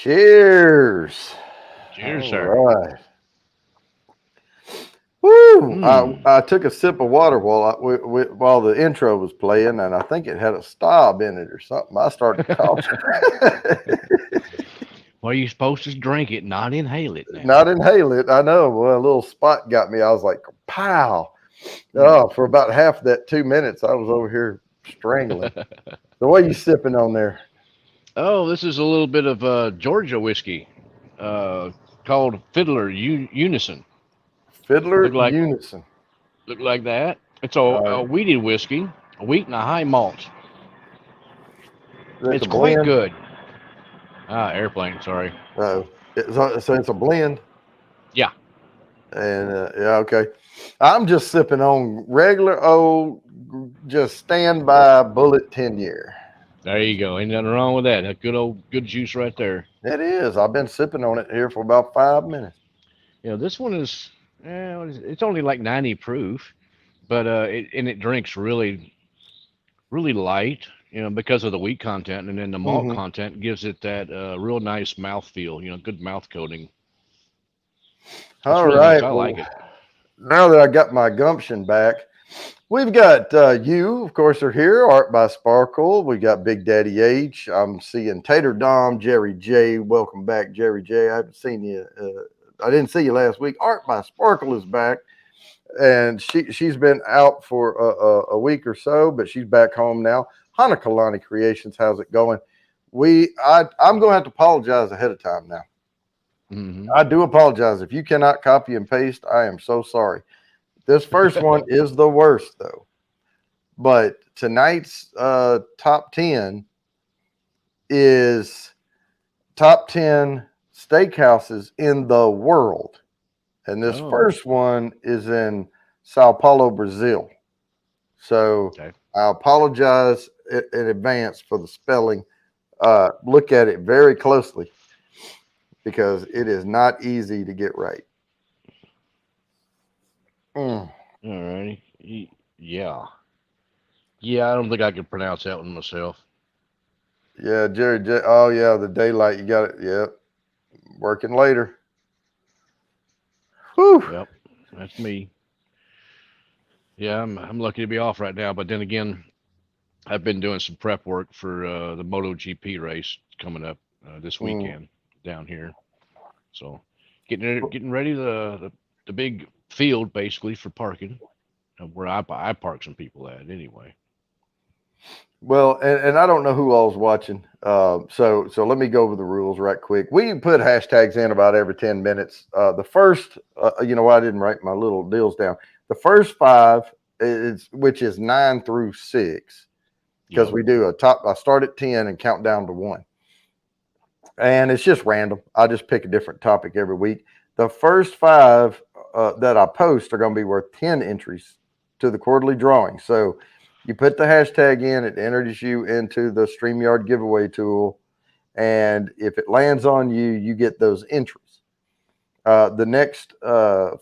Cheers. Cheers, All sir. right. Woo! Mm. I took a sip of water while the intro was playing, and I think it had a stop in it or something. I started coughing. Well, you're supposed to drink it, not inhale it now. Not inhale it. I know. Well, a little spot got me. I was like, pow. Mm. Oh, for about half of that 2 minutes, I was over here strangling. So, what are you sipping on there? Oh, this is a little bit of Georgia whiskey uh, called Fiddler Unison. Fiddler Look like Unison. look like that. It's a, All a right. wheated whiskey, a wheat and a high malt. That's a It's quite blend. good. Airplane. Sorry. So it's a blend. Yeah. And yeah, okay. I'm just sipping on regular old, just standby bullet 10 year. There you go. Ain't nothing wrong with that. A good juice right there. It is. I've been sipping on it here for about 5 minutes. This one is. It's only like 90 proof, but it drinks really light, because of the wheat content, and then the malt Hmm. content gives it that real nice mouth feel, good mouth coating. It's All really nice. right. I Well, like it. now that I got my gumption back, we've got you, of course, are here. Art by Sparkle. We got Big Daddy H. I'm seeing Tater Dom, Jerry J. Welcome back, Jerry J. I haven't seen you. I didn't see you last week. Art by Sparkle is back, and she's been out for a week or so, but she's back home now. Hanakalani Creations, how's it going? I'm going to have to apologize ahead of time now. Hmm. I do apologize if you cannot copy and paste. I am so sorry. This first one is the worst though. But tonight's top 10 is top 10 steakhouses in the world. And this Oh, first one is in Sao Paulo, Brazil. So okay. I apologize in advance for the spelling. Look at it very closely because it is not easy to get right. Mm. All righty. Yeah. Yeah, I don't think I could pronounce that one myself. Yeah, Jerry. Oh, yeah, the daylight. You got it. Yep. Working later. Whew. Yep, that's me. Yeah, I'm lucky to be off right now, but then again, I've been doing some prep work for the MotoGP race coming up this Mm. weekend down here. So getting ready the big field basically for parking, where I park some people at anyway. Well, and I don't know who all's watching. So let me go over the rules right quick. We put hashtags in about every 10 minutes. The first, I didn't write my little deals down. The first five is which is 9 through 6 because Yep. we do a top. I start at 10 and count down to 1, and it's just random. I just pick a different topic every week. The first five that I post are going to be worth 10 entries to the quarterly drawing. So you put the hashtag in, it enters you into the StreamYard giveaway tool. And if it lands on you, you get those entries. The next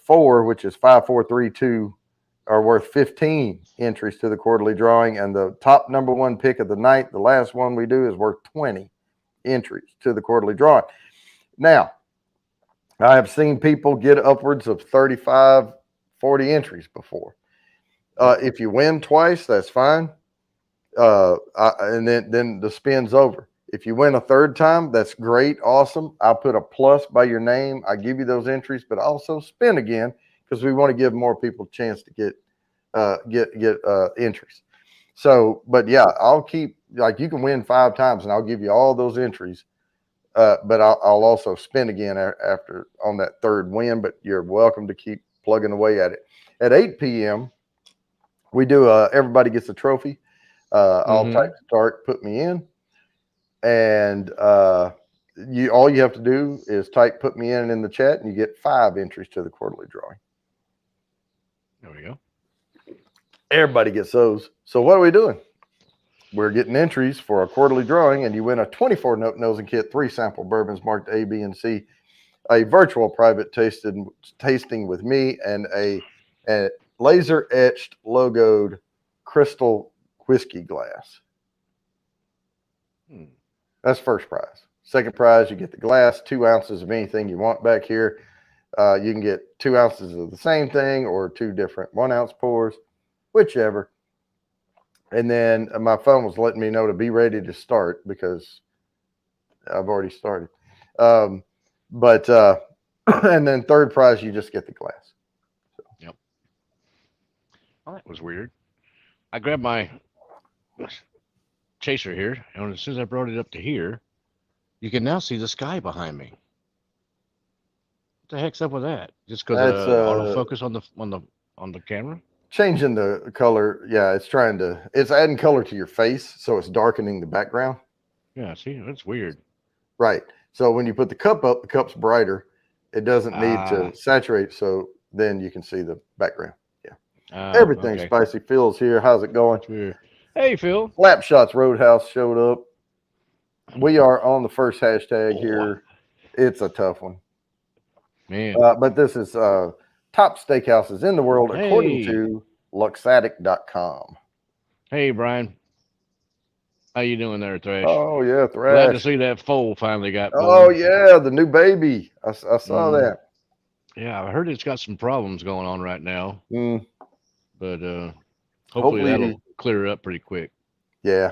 four, which is 5, 4, 3, 2, are worth 15 entries to the quarterly drawing. And the top number one pick of the night, the last one we do, is worth 20 entries to the quarterly drawing. Now, I have seen people get upwards of 35, 40 entries before. Yep. If you win twice, that's fine. And then the spin's over. If you win a third time, that's great, awesome. I'll put a plus by your name. I give you those entries, but also spin again because we want to give more people a chance to get entries. So, but yeah, I'll keep like you can win 5 times, and I'll give you all those entries. But I'll also spin again after on that third win. But you're welcome to keep plugging away at it. At 8 p.m., we do everybody gets a trophy. I'll type Hmm. start, put me in, and you all you have to do is type put me in the chat, and you get 5 entries to the quarterly drawing. There we go. Everybody gets those. So what are we doing? We're getting entries for a quarterly drawing, and you win a 24 note nosing kit, 3 sample bourbons marked A, B, and C, a virtual private tasting with me, and a laser etched logoed crystal whiskey glass. Hmm. That's first prize. Second prize, you get the glass, 2 ounces of anything you want back here. You can get 2 ounces of the same thing or 2 different 1 ounce pours, whichever. And then my phone was letting me know to be ready to start because I've already started. But and then third prize, you just get the glass. So. Yep. Well, that was weird. I grabbed my chaser here, and as soon as I brought it up to here, you can now see the sky behind me. What the heck's up with that? Just because That's autofocus on the camera? changing the color. Yeah, it's adding color to your face, so it's darkening the background. Yeah, see, that's weird. Right. So when you put the cup up, the cup's brighter. It doesn't need to saturate, so then you can see the background. Yeah. Everything okay. spicy. Phil's here. How's it going? Sure. Hey, Phil. Slapshots Roadhouse showed up. We are on the first hashtag here. It's a tough one. Man. But this is top steakhouses in the world according to Luxatic.com. Hey, Brian. How you doing there, Thrash? Oh, yeah, Thrash. Glad to see that foal finally got born. Oh, yeah, the new baby. I saw that. Yeah, I heard it's got some problems going on right now. But hopefully that'll clear up pretty quick. Yeah.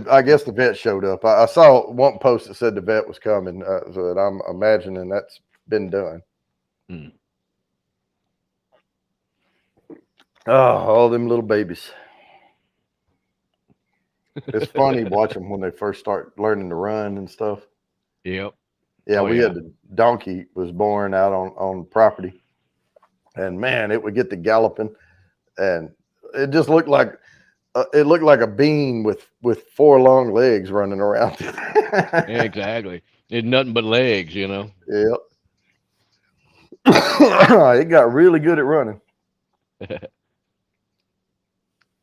I guess the vet showed up. I saw one post that said the vet was coming, so that I'm imagining that's been done. Oh, all them little babies. It's funny watching them when they first start learning to run and stuff. Yep. Yeah, we had the donkey was born out on property, and man, it would get to galloping, and it just looked like a bean with 4 long legs running around. Exactly. It's nothing but legs, you know. Yep. It got really good at running.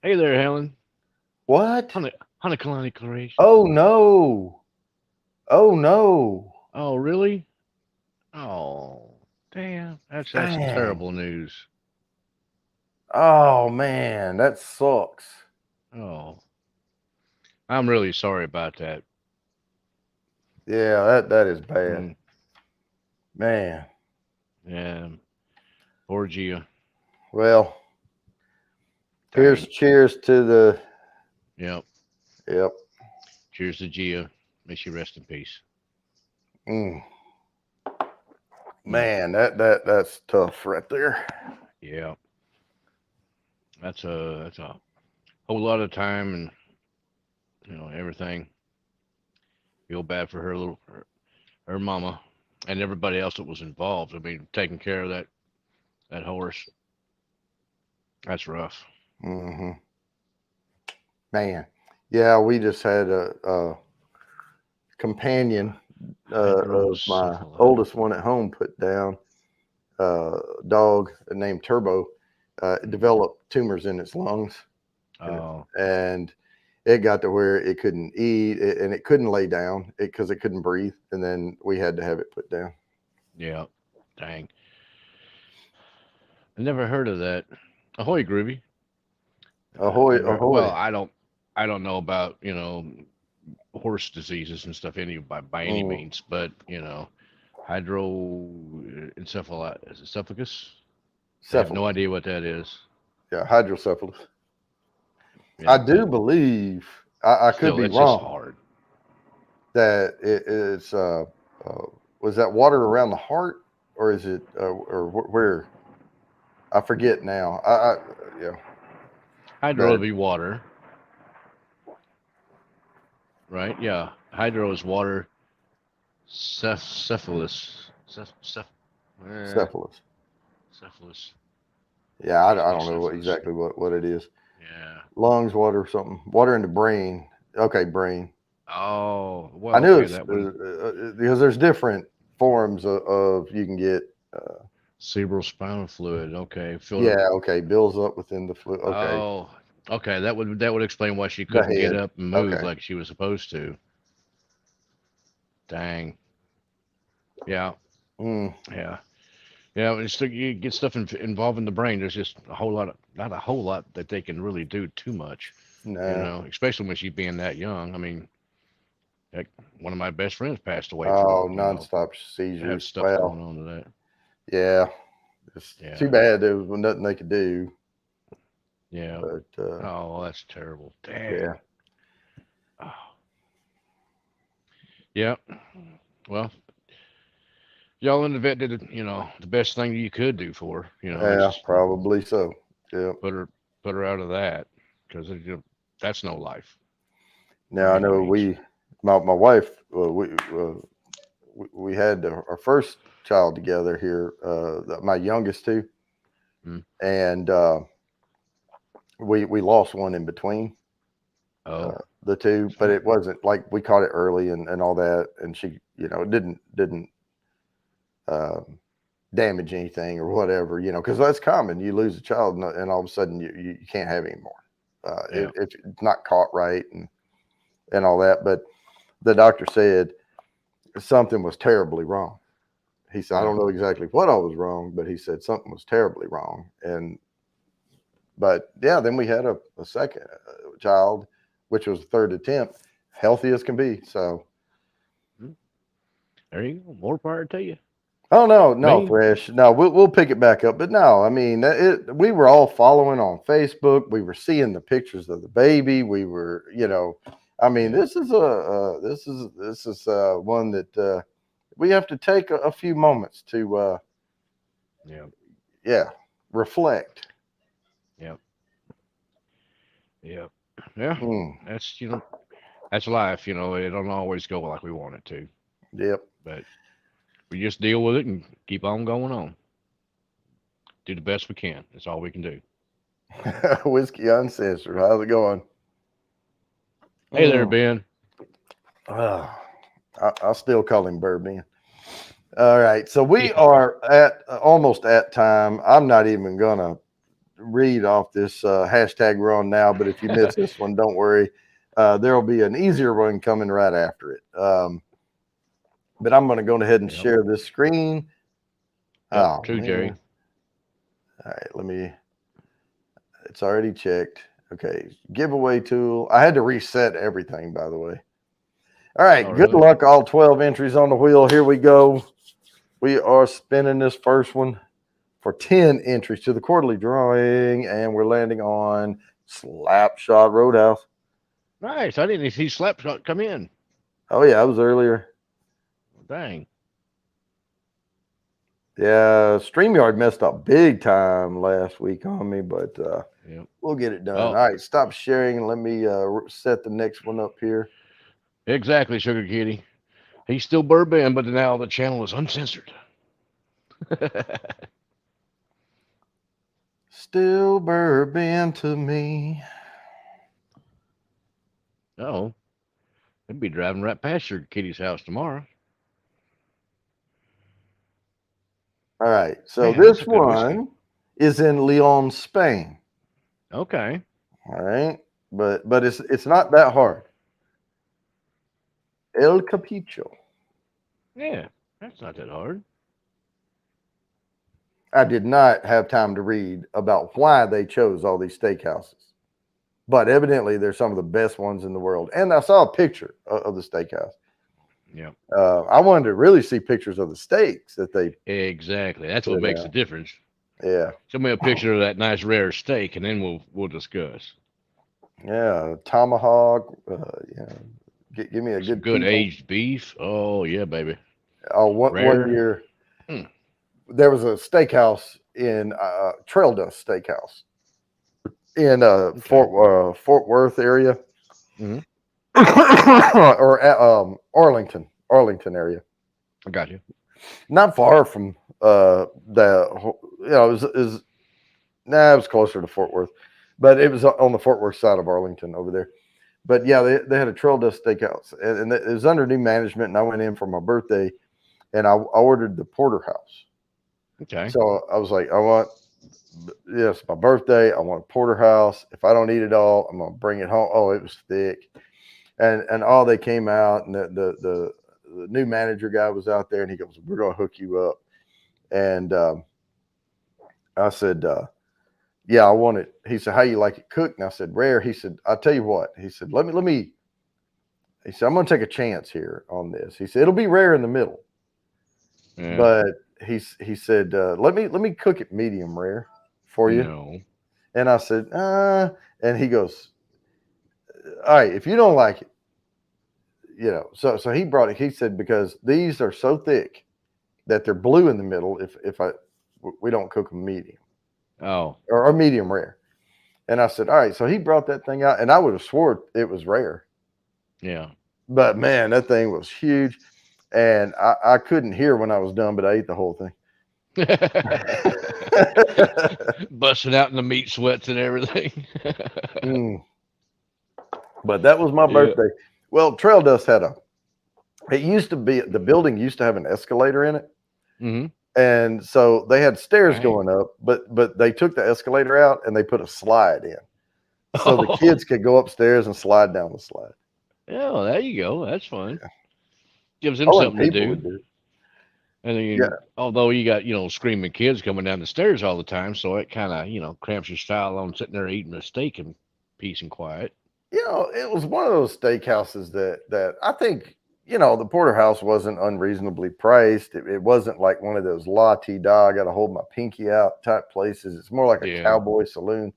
Hey there, Helen. What? Honey Clarice. Oh no. Oh no. Oh really? Oh damn. That's some terrible news. Oh man, that sucks. Oh. I'm really sorry about that. Yeah, that is bad. Man. Yeah. Poor Gia. Well, cheers to the. Yep. Cheers to Gia. May she rest in peace. Man, that's tough right there. Yeah. That's a whole lot of time and everything. Feel bad for her mama and everybody else that was involved. I mean, taking care of that horse. That's rough. Man, yeah, we just had a companion of my oldest one at home put down. Dog named Turbo developed tumors in its lungs. And it got to where it couldn't eat and it couldn't lay down because it couldn't breathe. And then we had to have it put down. Yeah. Dang. I never heard of that. Ahoy, Groovy. Ahoy. Well, I don't know about, horse diseases and stuff by any means, but hydroencephalus. I have no idea what that is. Yeah, hydrocephalus. Yeah, I do believe I could be wrong. Just hard. That it's was that water around the heart or is it or where? I forget now. Yeah. Hydro would be water. Right? Yeah. Hydro is water. Cephalus. Cephalus. Cephalus. Yeah, I don't know exactly what it is. Yeah. Lungs, water, something. Water in the brain. Okay, brain. Oh, well, I knew it's because there's different forms of you can get cerebrospinal fluid. Okay. Okay. Builds up within the fluid. Okay. Oh, okay. That would explain why she couldn't get up and move like she was supposed to. Dang. Yeah. Yeah. Yeah. You get stuff involving the brain. There's just not a whole lot that they can really do too much. No. Especially when she's being that young. I mean, Heck, one of my best friends passed away from, Oh, nonstop have seizures. stuff Well, going on to that. yeah, it's too Yeah. bad there was nothing they could do. Yeah. But Oh, that's terrible. yeah, Dang. Oh, yeah. Well, y'all in the vet did, the best thing you could do for her. yeah, It's probably so. Yeah. put her put her out of that because that's no life Now by I any know means. my wife, we had our first child together here, my youngest two, Mm. and we lost one in between Oh, the two, but sorry. it wasn't like we caught it early and all that, and she, didn't um, damage anything or whatever, because that's common. You lose a child and all of a sudden you can't have any more Yeah. if it's not caught right and all that. But the doctor said something was terribly wrong. He said, I Mm. don't know exactly what I was wrong, but he said something was terribly wrong. But yeah, then we had a second child, which was a third attempt, healthy as can be. So, Mm. There you go. More power to you. oh no, Me? Fresh. No, we'll pick it back up. But no, I mean, we were all following on Facebook. We were seeing the pictures of the baby. We were, I mean, Yeah. this is one that we have to take a few moments to, Yeah. yeah, reflect. Yeah. Yeah. Yeah. Mm, That's that's life. It don't always go like we want it to, yep. but we just deal with it and keep on going on. Do the best we can. That's all we can do. Whiskey Uncensored. How's it going? Hey there, Mm. Ben. Ah, I'll still call him Bourbon. All right. So we Yeah. are at almost at time. I'm not even going to read off this hashtag we're on now, but if you miss this one, don't worry. There will be an easier one coming right after it. But I'm going to go ahead and Yep. share this screen. Yep. Oh, True, Jerry. man. All right. It's already checked. Okay. Giveaway tool. I had to reset everything, by the way. All Oh, right. Good really? luck. All 12 entries on the wheel. Here we go. We are spinning this first one for 10 entries to the quarterly drawing, and we're landing on Slapshot Roadhouse. Nice. I didn't see Slapshot come in. Oh, yeah. That was earlier. Dang. Yeah. StreamYard messed up big time last week on me, but Yep. we'll get it done. Oh, All right. Stop sharing and let me set the next one up here. exactly, Sugar Kitty. He's still bourbon, but now the channel is uncensored. Still bourbon to me. Oh, they'll be driving right past Sugar Kitty's house tomorrow. All right. So Man, that's a this good whiskey. one is in Lyon, Spain. Okay. All right. But it's not that hard. El Capicho. Yeah, that's not that hard. I did not have time to read about why they chose all these steakhouses, but evidently they're some of the best ones in the world. And I saw a picture of the steakhouse. Yeah. I wanted to really see pictures of the steaks that they Exactly. That's what put makes the out. difference. Yeah, Show me a picture of that nice rare steak, and then we'll discuss. yeah, tomahawk. Yeah, give me a Some good good T-bone. aged beef. Oh yeah, baby. Oh, one Rare. year Mm. there was a steakhouse in Trail Dust Steakhouse in Okay. Fort Worth area Hmm. or Arlington area. I got you. Not far from it was closer to Fort Worth, but it was on the Fort Worth side of Arlington over there. But yeah, they had a Trail Dust Steakhouse, and it was under new management. And I went in for my birthday, and I ordered the porterhouse. Okay. So I was like, yes, my birthday. I want a porterhouse. If I don't eat it all, I'm gonna bring it home. Oh, it was thick, and all they came out, and the new manager guy was out there, and he goes, "We're gonna hook you up." And I said, "Yeah, I want it." He said, "How you like it cooked?" And I said, "Rare." He said, "I'll tell you what." He said, "Let me." He said, I'm going to take a chance here on this. He said, it'll be rare in the middle, Yeah. but he said, let me cook it medium rare for you. No. And I said, and he goes, all right, if you don't like it, so he brought it. He said, because these are so thick that they're blue in the middle. If we don't cook them medium Oh. or medium rare. And I said, all right. So he brought that thing out, and I would have swore it was rare. Yeah. But man, that thing was huge, and I couldn't hear when I was done, but I ate the whole thing. Busting out in the meat sweats and everything. But that was my birthday. Well, Trail Dust it used to be, the building used to have an escalator in it. Mm-hmm. And so they had stairs going up, but they took the escalator out and they put a slide in. So the kids could go upstairs and slide down the slide. Yeah, well, there you go. That's fun. Yeah. Gives them something to do. And then, although you got, screaming kids coming down the stairs all the time, so it kind of, cramps your style on sitting there eating a steak in peace and quiet. It was one of those steakhouses that I think, the porterhouse wasn't unreasonably priced. It wasn't like one of those la-ti-da, I got to hold my pinky out type places. It's more like a cowboy saloon.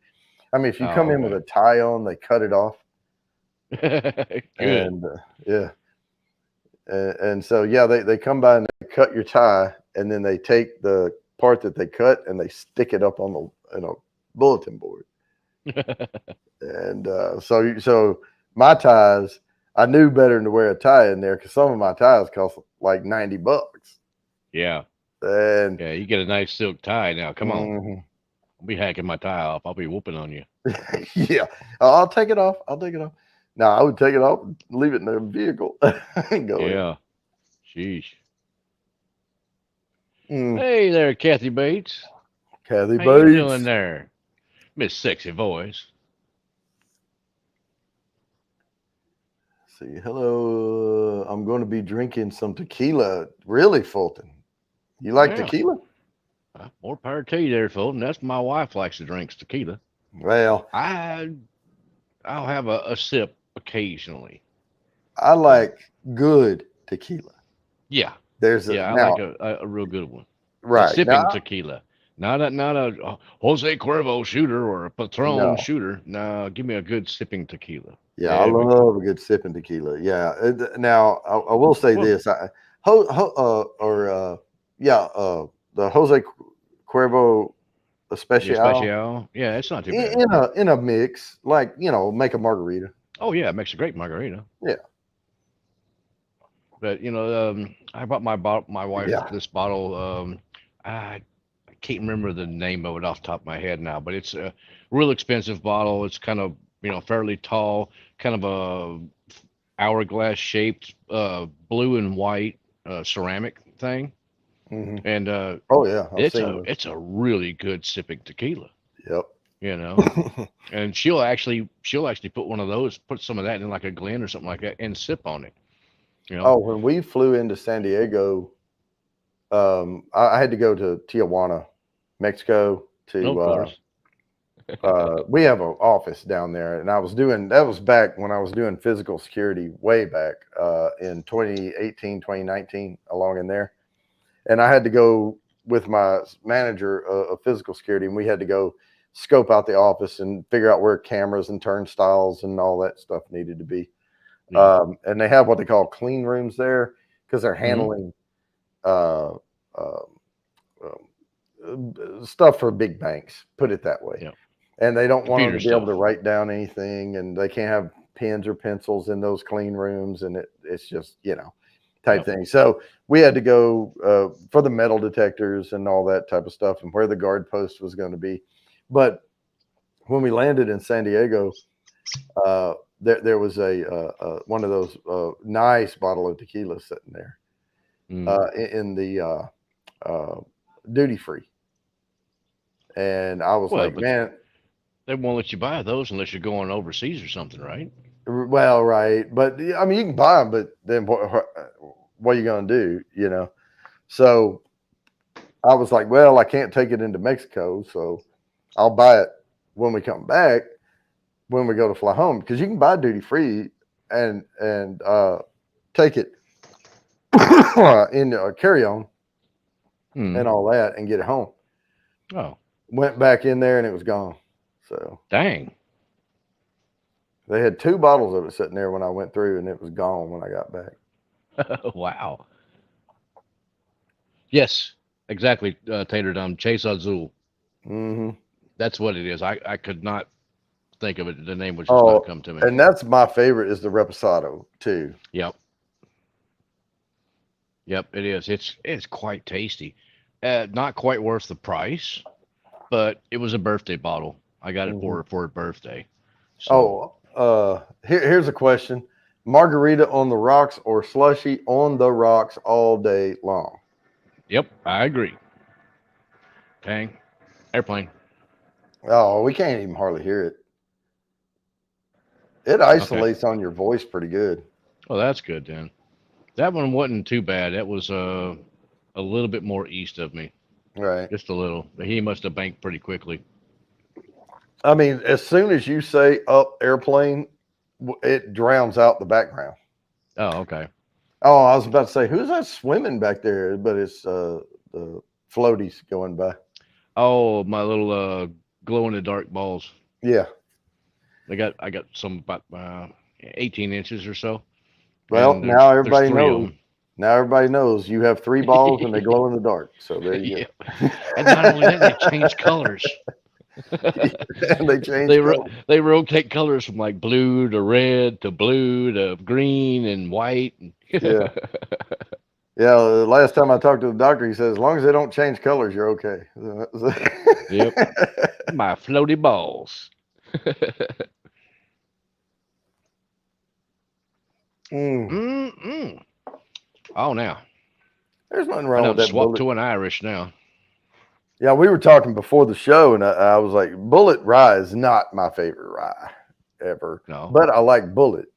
I mean, if you come in with a tie on, they cut it off. And and so they come by and they cut your tie, and then they take the part that they cut and they stick it up on the bulletin board. And so my ties, I knew better than to wear a tie in there because some of my ties cost like $90. Yeah. And you get a nice silk tie now. Come on. I'll be hacking my tie off. I'll be whooping on you. Yeah. I'll take it off. No, I would take it off and leave it in the vehicle. Go in. Sheesh. Hey there, Kathy Bates. Kathy Bates. How you doing there? Miss Sexy Voice. See, hello. I'm going to be drinking some tequila. Really, Fulton? You like tequila? More power to you there, Fulton. That's my wife likes to drink tequila. Well, I'll have a sip occasionally. I like good tequila. Yeah. I like a real good one. Right. Sipping tequila. Not a Jose Cuervo shooter or a Patron shooter. No, give me a good sipping tequila. Yeah, I love a good sipping tequila. Yeah. Now I will say this. The Jose Cuervo Especial. Yeah, it's not too bad. In a mix, like make a margarita. Oh yeah, it makes a great margarita. Yeah. But I bought my wife this bottle. I can't remember the name of it off the top of my head now, but it's a real expensive bottle. It's kind of fairly tall, kind of a hourglass shaped blue and white ceramic thing. Mm-hmm. And it's a really good sipping tequila. Yep. And she'll actually put one of those, put some of that in like a Glen or something like that, and sip on it. When we flew into San Diego, I had to go to Tijuana, Mexico to. We have an office down there, and that was back when I was doing physical security way back in 2018, 2019, along in there. And I had to go with my manager of physical security, and we had to go scope out the office and figure out where cameras and turnstiles and all that stuff needed to be. Yeah. And they have what they call clean rooms there because they're handling stuff for big banks, put it that way. Yeah. And they don't want them to be able to write down anything, and they can't have pens or pencils in those clean rooms, and it's just type thing. So we had to go for the metal detectors and all that type of stuff, and where the guard post was going to be. But when we landed in San Diego, there was one of those nice bottle of tequila sitting there in the duty free, and I was like, man. They won't let you buy those unless you're going overseas or something, right? Well, right. But I mean, you can buy them, but then what are you going to do, So I was like, well, I can't take it into Mexico, so I'll buy it when we come back, when we go to fly home, because you can buy duty free and take it in a carry-on and all that and get it home. Oh, Went back in there and it was gone. So dang. they had 2 bottles of it sitting there when I went through, and it was gone when I got back. Wow. Yes, exactly, Tater Dum. Chase Azul. Mm-hmm. That's what it is. I could not think of it. The name would just not Oh, come to me. and that's my favorite is the Reposado too. Yep. Yep, it is. It's quite tasty. Not quite worth the price, but it was a birthday bottle. I got it Mm-hmm. for a birthday. So, Here's a question: margarita on the rocks or slushy on the rocks all day long? yep, I agree. Dang. Airplane. Oh, we can't even hardly hear it. It Okay. isolates on your voice pretty good. Well, that's good then. That one wasn't too bad. That was a little bit more east of me. Right. Just a little. But he must have banked pretty quickly. I mean, as soon as you say up airplane, it drowns out the background. Oh, okay. Oh, I was about to say, who's that swimming back there? But it's the floaties going by. Oh, my little glow in the dark balls. Yeah. I got some about 18 inches or so, Well, and now there's everybody 3 of knows. them. Now everybody knows you have 3 balls and they glow in the dark. So there you Yeah, go. and not only that, they change colors. And they change color. They rotate colors from like blue to red to blue to green and white. Yeah. Yeah. The last time I talked to the doctor, he said, as long as they don't change colors, you're okay. Yep, my floaty balls. Mm. Mm-mm. Oh, now There's nothing I wrong with done that swapped bullet. to an Irish now. Yeah, we were talking before the show, and I was like, Bullet Rye is not my favorite rye ever, No, but I like Bullet.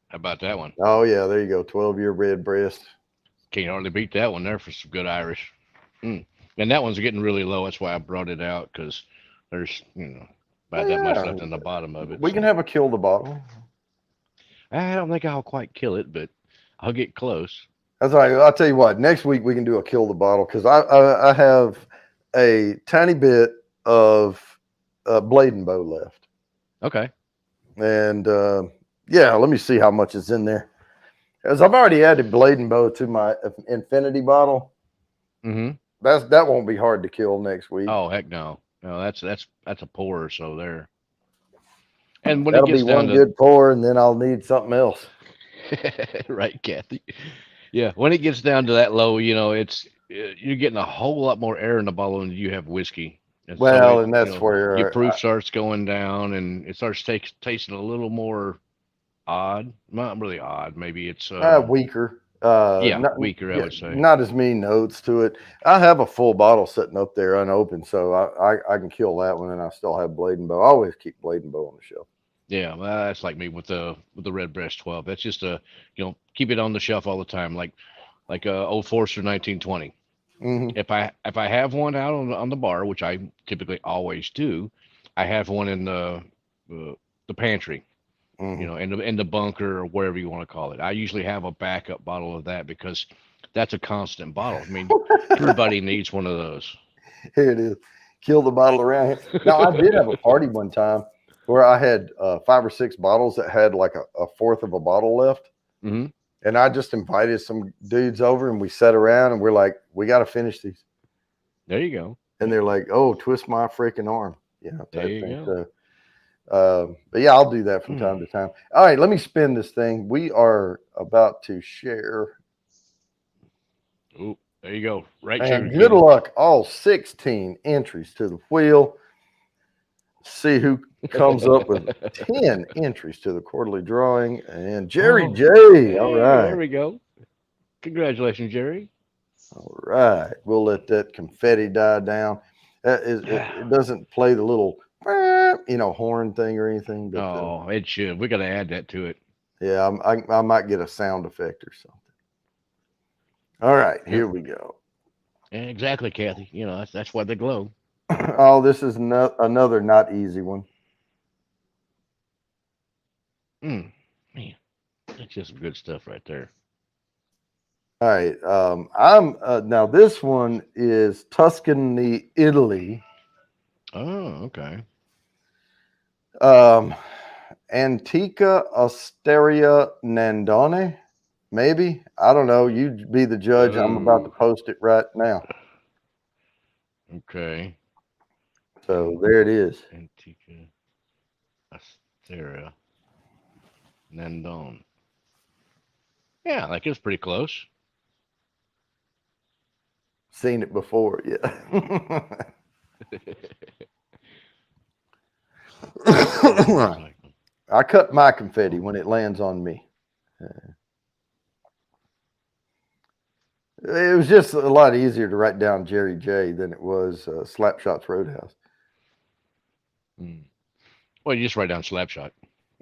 how about that one? Oh, yeah, there you go. 12-year red breast. Can't hardly beat that one there for some good Irish. Mm. And that one's getting really low. That's why I brought it out because there's Oh, about that much yeah, left in the bottom of it. we can So have a kill the bottle. I don't think I'll quite kill it, but I'll get close. That's right. I'll tell you what, next week we can do a kill the bottle because I have a tiny bit of Blade and Bow left. Okay. And yeah, let me see how much is in there. As I've already added Blade and Bow to my Infinity bottle. Mm-hmm. That won't be hard to kill next week. Oh heck no, no, that's a pour. So there. And when it That'll be gets down one to good pour, and then I'll need something else. right, Kathy. Yeah, when it gets down to that low, it's you're getting a whole lot more air in the bottle than you have whiskey, and so Well, and that's your where proof starts going down, and it starts tasting a little more odd. Not really odd. Maybe it's weaker. yeah, Not, weaker. I yeah, would say. not as many notes to it. I have a full bottle sitting up there unopened, so I can kill that one, and I still have Blade and Bow. I always keep Blade and Bow on the shelf. Yeah, well, that's like me with the Red Breast 12. That's just a keep it on the shelf all the time, like Old Forester 1920. Mm-hmm. If I have one out on the bar, which I typically always do, I have one in the pantry, Mm-hmm. in the bunker or wherever you want to call it. I usually have a backup bottle of that because that's a constant bottle. I mean, everybody needs one of those. Here it is. Kill the bottle around here. Now, I did have a party one time where I had 5 or 6 bottles that had like a fourth of a bottle left. Hmm. And I just invited some dudes over and we sat around and we're like, we got to finish these. There you go. And they're like, oh, twist my freaking arm. Yeah, There type you thing. go. So, but yeah, I'll do that from time to time. All right, let me spin this thing. We are about to share. Oh, there you go. Right And trigger, good Kitty. luck, all 16 entries to the wheel. See who comes up with 10 entries to the quarterly drawing. And Jerry Oh, J. All hey, there right. we go. Congratulations, Jerry. All right. We'll let that confetti die down. It doesn't play the little, horn thing or anything. But Oh, it should. We got to add that to it. yeah, I might get a sound effect or something. All right. Yep. Here we go. Exactly, Kathy. That's why they glow. Oh, this is another not easy one. Mm, man. That's just some good stuff right there. All right. I'm now this one is Tuscany, Italy. Oh, okay. Um, Antica Osteria Nandone. Maybe I don't know. You be the judge. I'm about to Oh, post it right now. okay. So And there it is. Antica Astera Nandon. Yeah, like it's pretty close. Seen it before. Yeah. Yeah, it looks like them. I cut my confetti when it lands on me. It was just a lot easier to write down Jerry J than it was Slapshots Roadhouse. Mm. Well, you just write down Slapshot.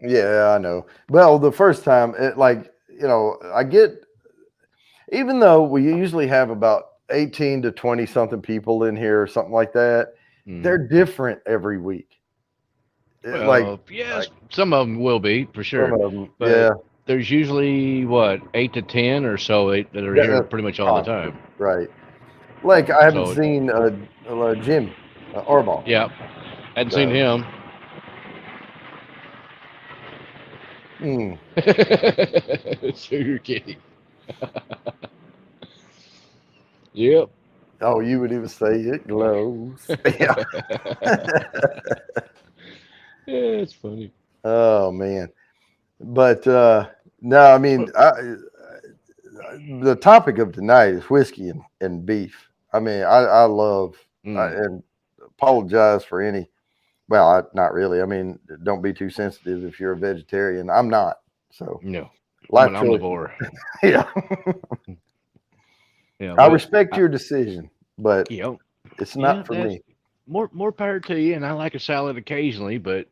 Yeah, I know. Well, the first time, I get, even though we usually have about 18 to 20 something people in here or something like that, Mm. they're different every week. Like, Well, yes, some of them will be for some sure, of them, but yeah, there's usually what 8 to 10 or so that are here that's pretty much all the constant, time. right? Like, I haven't So seen Jimmy Orbaugh. yeah, hadn't seen So, him. mm. So you're kidding. Yep. Oh, you would even say it glows. Yeah. Yeah, it's funny. Oh man. But no, I mean, the topic of tonight is whiskey and beef. I mean, I love Mm, and apologize for any. Well, not really. I mean, don't be too sensitive if you're a vegetarian. I'm not. So no, I'm life an choices. omnivore. Yeah, Yeah, I but respect your decision, but you know, it's yeah, not for that's me. more power to you. And I like a salad occasionally, but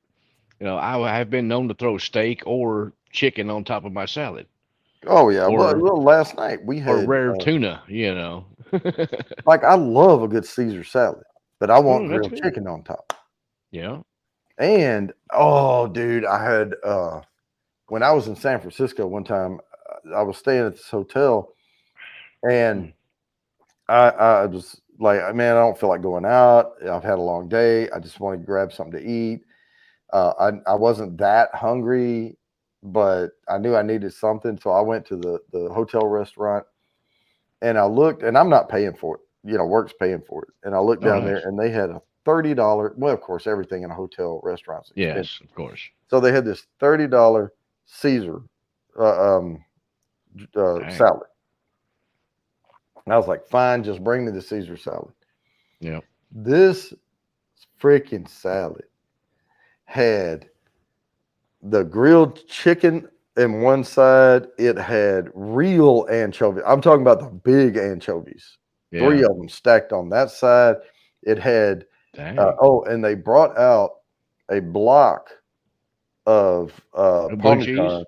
I have been known to throw steak or chicken on top of my salad, Oh yeah. or Well, last night we or had rare tuna. You know. like I love a good Caesar salad, but I want That's grilled good. chicken on top. Yeah. And oh, dude, I had when I was in San Francisco one time, I was staying at this hotel, and Mm, I was like, man, I don't feel like going out. I've had a long day. I just want to grab something to eat. I wasn't that hungry, but I knew I needed something, so I went to the hotel restaurant, and I looked, and I'm not paying for it. Work's paying for it. And I looked Oh, down there, nice. and they had a $30. Well, of course, everything in a hotel restaurant is expensive. Yes, of course. So they had this $30 Caesar uh, um, Dang. salad. And I was like, fine, just bring me the Caesar salad. Yeah. This freaking salad had the grilled chicken in one side. It had real anchovies. I'm talking about the big anchovies, three Yeah. of them stacked on that side. It had, Dang. and they brought out a block of No blue cheese. Parmesan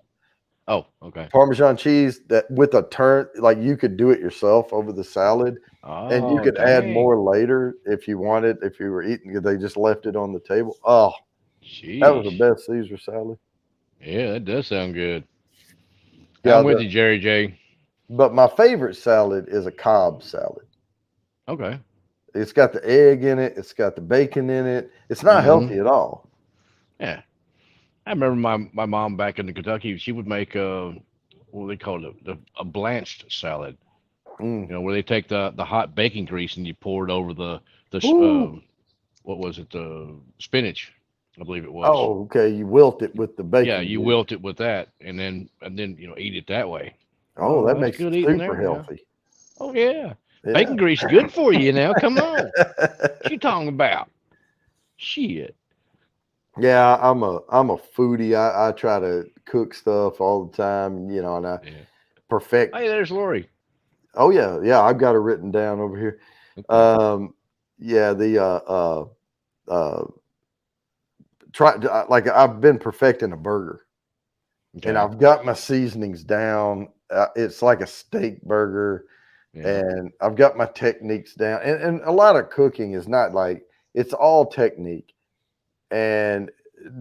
Oh, okay. Parmesan cheese that with a turn, like you could do it yourself over the salad, and you Oh, could add dang. more later if you wanted. If you were eating, they just left it on the table. Oh, that was the Jeez. best Caesar salad. Yeah, that does sound good. Yeah, I'm with you, Jerry J. but my favorite salad is a Cobb salad. Okay. It's got the egg in it. It's got the bacon in it. It's not Mm-hmm. healthy at all. Yeah. I remember my mom back in Kentucky. She would make what do they call it, a blanched salad. Mm. Where they take the hot baking grease and you pour it over Ooh. what was it, the spinach, I believe it was. Oh, okay. You wilt it with the Yeah, bacon you grease. wilt it with that, and then eat it that way. Oh, Oh, that that's makes it good eating super there. Yeah. healthy. Oh yeah, Yeah. bacon grease good for you now. Come on, what you talking about? Shit. Yeah, I'm a foodie. I try to cook stuff all the time, and I Yeah. perfect. Hey, there's Lori. Oh yeah, I've got it written down over here. Okay. Yeah, the uh try like I've been perfecting a burger, and Okay. I've got my seasonings down. It's like a steak burger, Yeah. and I've got my techniques down. And a lot of cooking is not like it's all technique and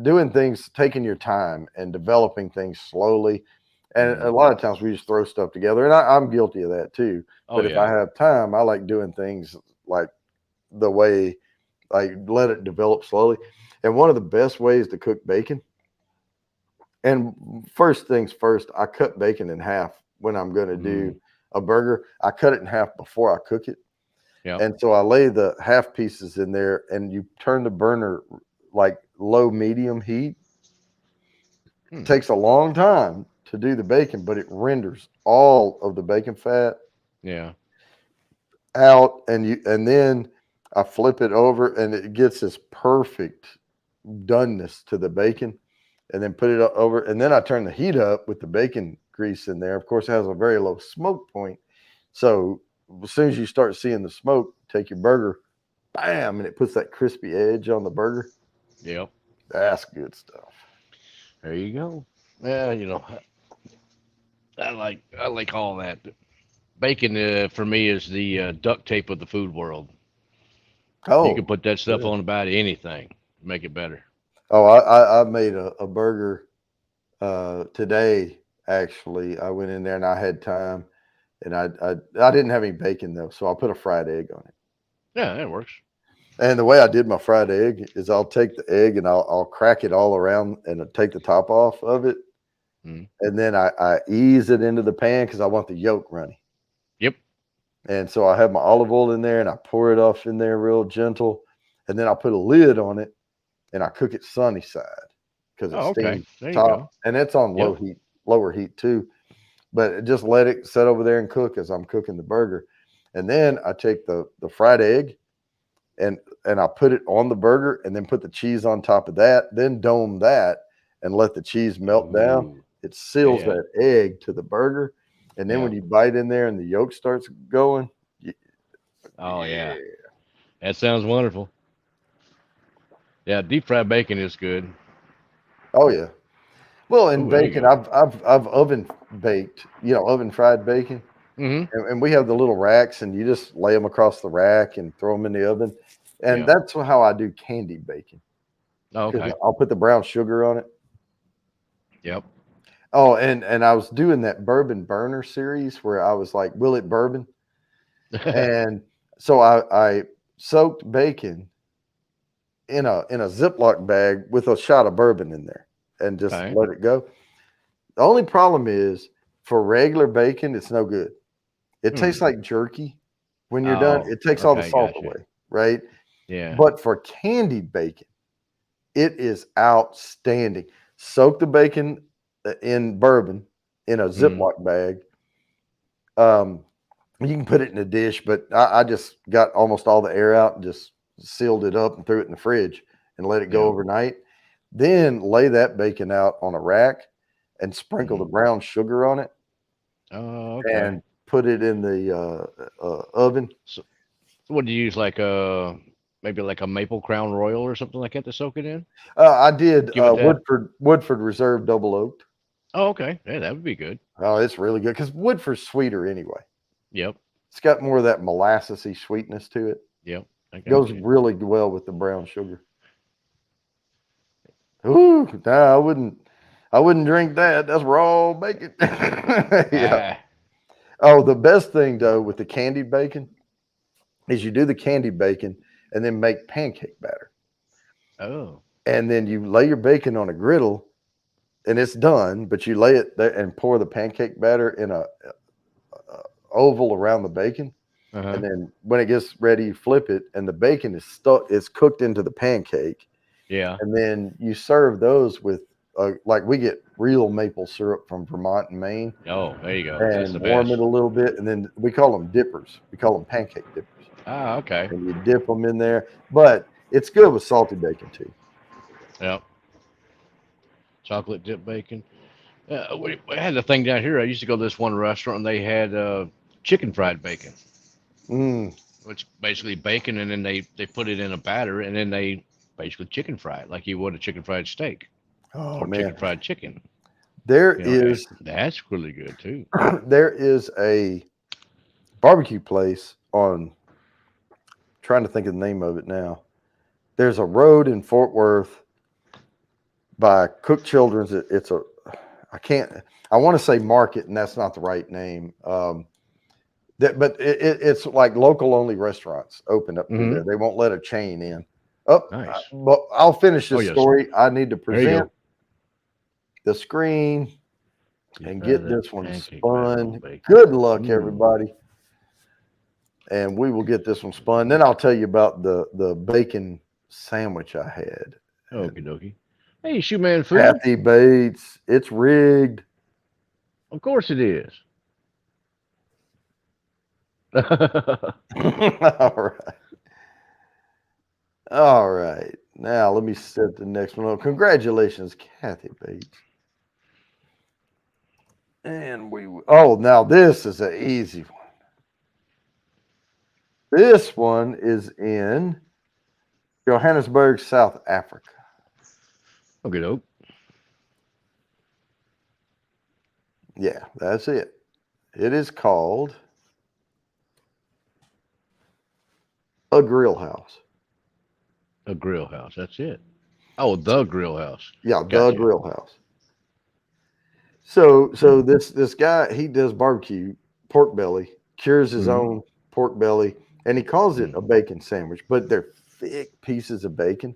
doing things, taking your time and developing things slowly. And a lot of times we just throw stuff together, and I'm guilty of that too. Oh But if I yeah. have time, I like doing things like the way, like let it develop slowly. And one of the best ways to cook bacon, and first things first, I cut bacon in half when I'm going to do a burger. I cut it in half before I cook it. Yep. And so I lay the half pieces in there, and you turn the burner like low medium heat. It takes a long time to do the bacon, but it renders all of the bacon fat Yeah. out, and then I flip it over, and it gets this perfect doneness to the bacon, and then put it over, and then I turn the heat up with the bacon grease in there. Of course, it has a very low smoke point, so as soon as you start seeing the smoke, take your burger, bam, and it puts that crispy edge on the burger. Yep. That's good stuff. There you go. Yeah, I like all that. Bacon for me is the duct tape of the food world. You can Oh, put that stuff good. on about anything, make it better. Oh, I made a burger today. Actually, I went in there and I had time, and I didn't have any bacon though, so I put a fried egg on it. Yeah, that works. And the way I did my fried egg is I'll take the egg and I'll crack it all around and take the top off of it, Mm. and then I ease it into the pan because I want the yolk runny. Yep. And so I have my olive oil in there and I pour it off in there real gentle, and then I put a lid on it and I cook it sunny side because it Oh, okay. steams There you top, go. and it's on Yep. lower heat too. But just let it sit over there and cook as I'm cooking the burger, and then I take the fried egg and I put it on the burger, and then put the cheese on top of that, then dome that, and let the cheese melt down. Ooh. It seals Yeah. that egg to the burger, and then Yeah. when you bite in there and the yolk starts going, Oh yeah, yeah. That sounds wonderful. Yeah, deep fried bacon is good. oh yeah. Well, in Ooh, there you bacon, go. I've oven baked, oven fried bacon, Mm-hmm. and we have the little racks, and you just lay them across the rack and throw them in the oven, and Yeah. that's how I do candied bacon Oh, because okay. I'll put the brown sugar on it. Yep. Oh, and I was doing that bourbon burner series where I was like, will it bourbon? And so I soaked bacon in a Ziploc bag with a shot of bourbon in there and just Okay. let it go. The only problem is for regular bacon, it's no good. It tastes Hmm. like jerky when you're done. Oh, It takes all the okay, salt gotcha. away, right? Yeah. But for candied bacon, it is outstanding. Soak the bacon in bourbon in a Mm. Ziploc bag. Um, you can put it in a dish, but I just got almost all the air out and just sealed it up and threw it in the fridge and let it go Yeah. overnight. Then lay that bacon out on a rack and sprinkle the Mm. brown sugar on it Oh, okay. and put it in the oven. So, so what do you use? Like maybe like a maple crown royal or something like that to soak it in? I did Give it that. Woodford Reserve Double Oaked. Oh, okay. Yeah, that would be good. Oh, it's really good because Woodford's sweeter anyway. Yep. It's got more of that molassesy sweetness to it. Yep. I got Goes you. really well with the brown sugar. Ooh, no, I wouldn't drink that. That's raw bacon. Yeah. Ah. Oh, the best thing though with the candied bacon is you do the candied bacon and then make pancake batter. Oh. And then you lay your bacon on a griddle and it's done, but you lay it there and pour the pancake batter in a oval around the bacon. Uh And huh. then when it gets ready, you flip it and the bacon is cooked into the pancake. Yeah. And then you serve those with like we get real maple syrup from Vermont and Maine, Oh, there you go. That's and the warm it best. a little bit, and then we call them dippers. We call them pancake dippers, Ah, okay. and you dip them in there. But it's good with salty bacon too. Yep. Chocolate dip bacon. We had a thing down here. I used to go to this one restaurant and they had chicken fried bacon, Mm. which basically bacon, and then they put it in a batter, and then they basically chicken fry it like you would a chicken fried steak Oh or chicken man, fried chicken. there And is that's really good too. there is a barbecue place on. Trying to think of the name of it now. There's a road in Fort Worth by Cook Children's. It's a I want to say market, and that's not the right name. But it's like local only restaurants open up through there. They won't let a chain in. Oh, Nice. but I'll finish this yes. story. I need to There you present go. the screen and get this one pancake batter on spun. bacon. Good luck, Mm. everybody. And we will get this one spun. Then I'll tell you about the bacon sandwich I had. Okie dokie. Hey, shoe man food. Kathy Bates, it's rigged. Of course it is. All right. All right. Now let me set the next one up. Congratulations, Kathy Bates. And now this is an easy one. This one is in Johannesburg, South Africa. Okay, dope. Yeah, that's it. It is called a grill house. A grill house. That's it. Oh, the grill house. Yeah, Gotcha. the grill house. So this guy, he does barbecue pork belly, cures his own pork belly, and he calls it a bacon sandwich, but they're thick pieces of bacon.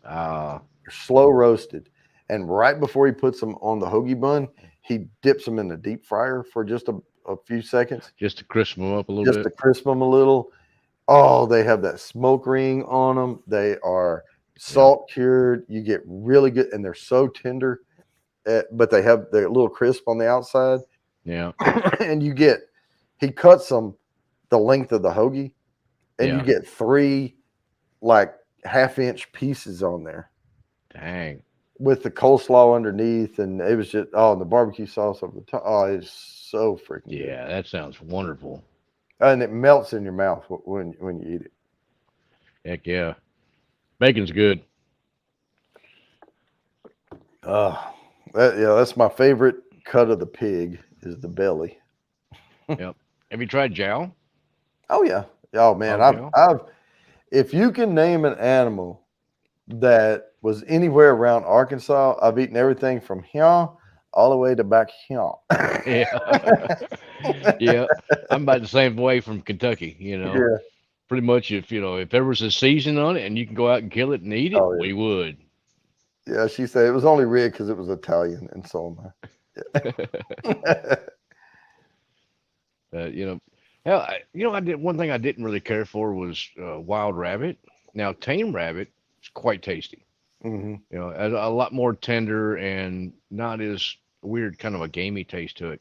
Ah. They're slow roasted. And right before he puts them on the hoagie bun, he dips them in the deep fryer for just a few seconds. Just to crisp them up a little Just bit. to crisp them a little. Oh, they have that smoke ring on them. They are salt cured. You get really good, and they're so tender, but they have the little crisp on the outside. Yeah. And he cuts them the length of the hoagie, and you get 3 like half-inch pieces on there. Dang. With the coleslaw underneath, and it was just and the barbecue sauce over the top. Oh, it's so freaking good. Yeah, that sounds wonderful. And it melts in your mouth when you eat it. Heck yeah. Bacon's good. That's my favorite cut of the pig is the belly. Yep. Have you tried jowl? Oh yeah. Oh man, I've if you can name an animal that was anywhere around Arkansas, I've eaten everything from here all the way to back here. Yeah. Yeah. I'm about the same way from Kentucky, Yeah. Pretty much if there was a season on it and you can go out and kill it and eat it, we would. Yeah, she said it was only rigged because it was Italian, and so am I. Hell, I did one thing I didn't really care for was wild rabbit. Now, tame rabbit is quite tasty. Mm-hmm. A lot more tender and not as weird, kind of a gamey taste to it.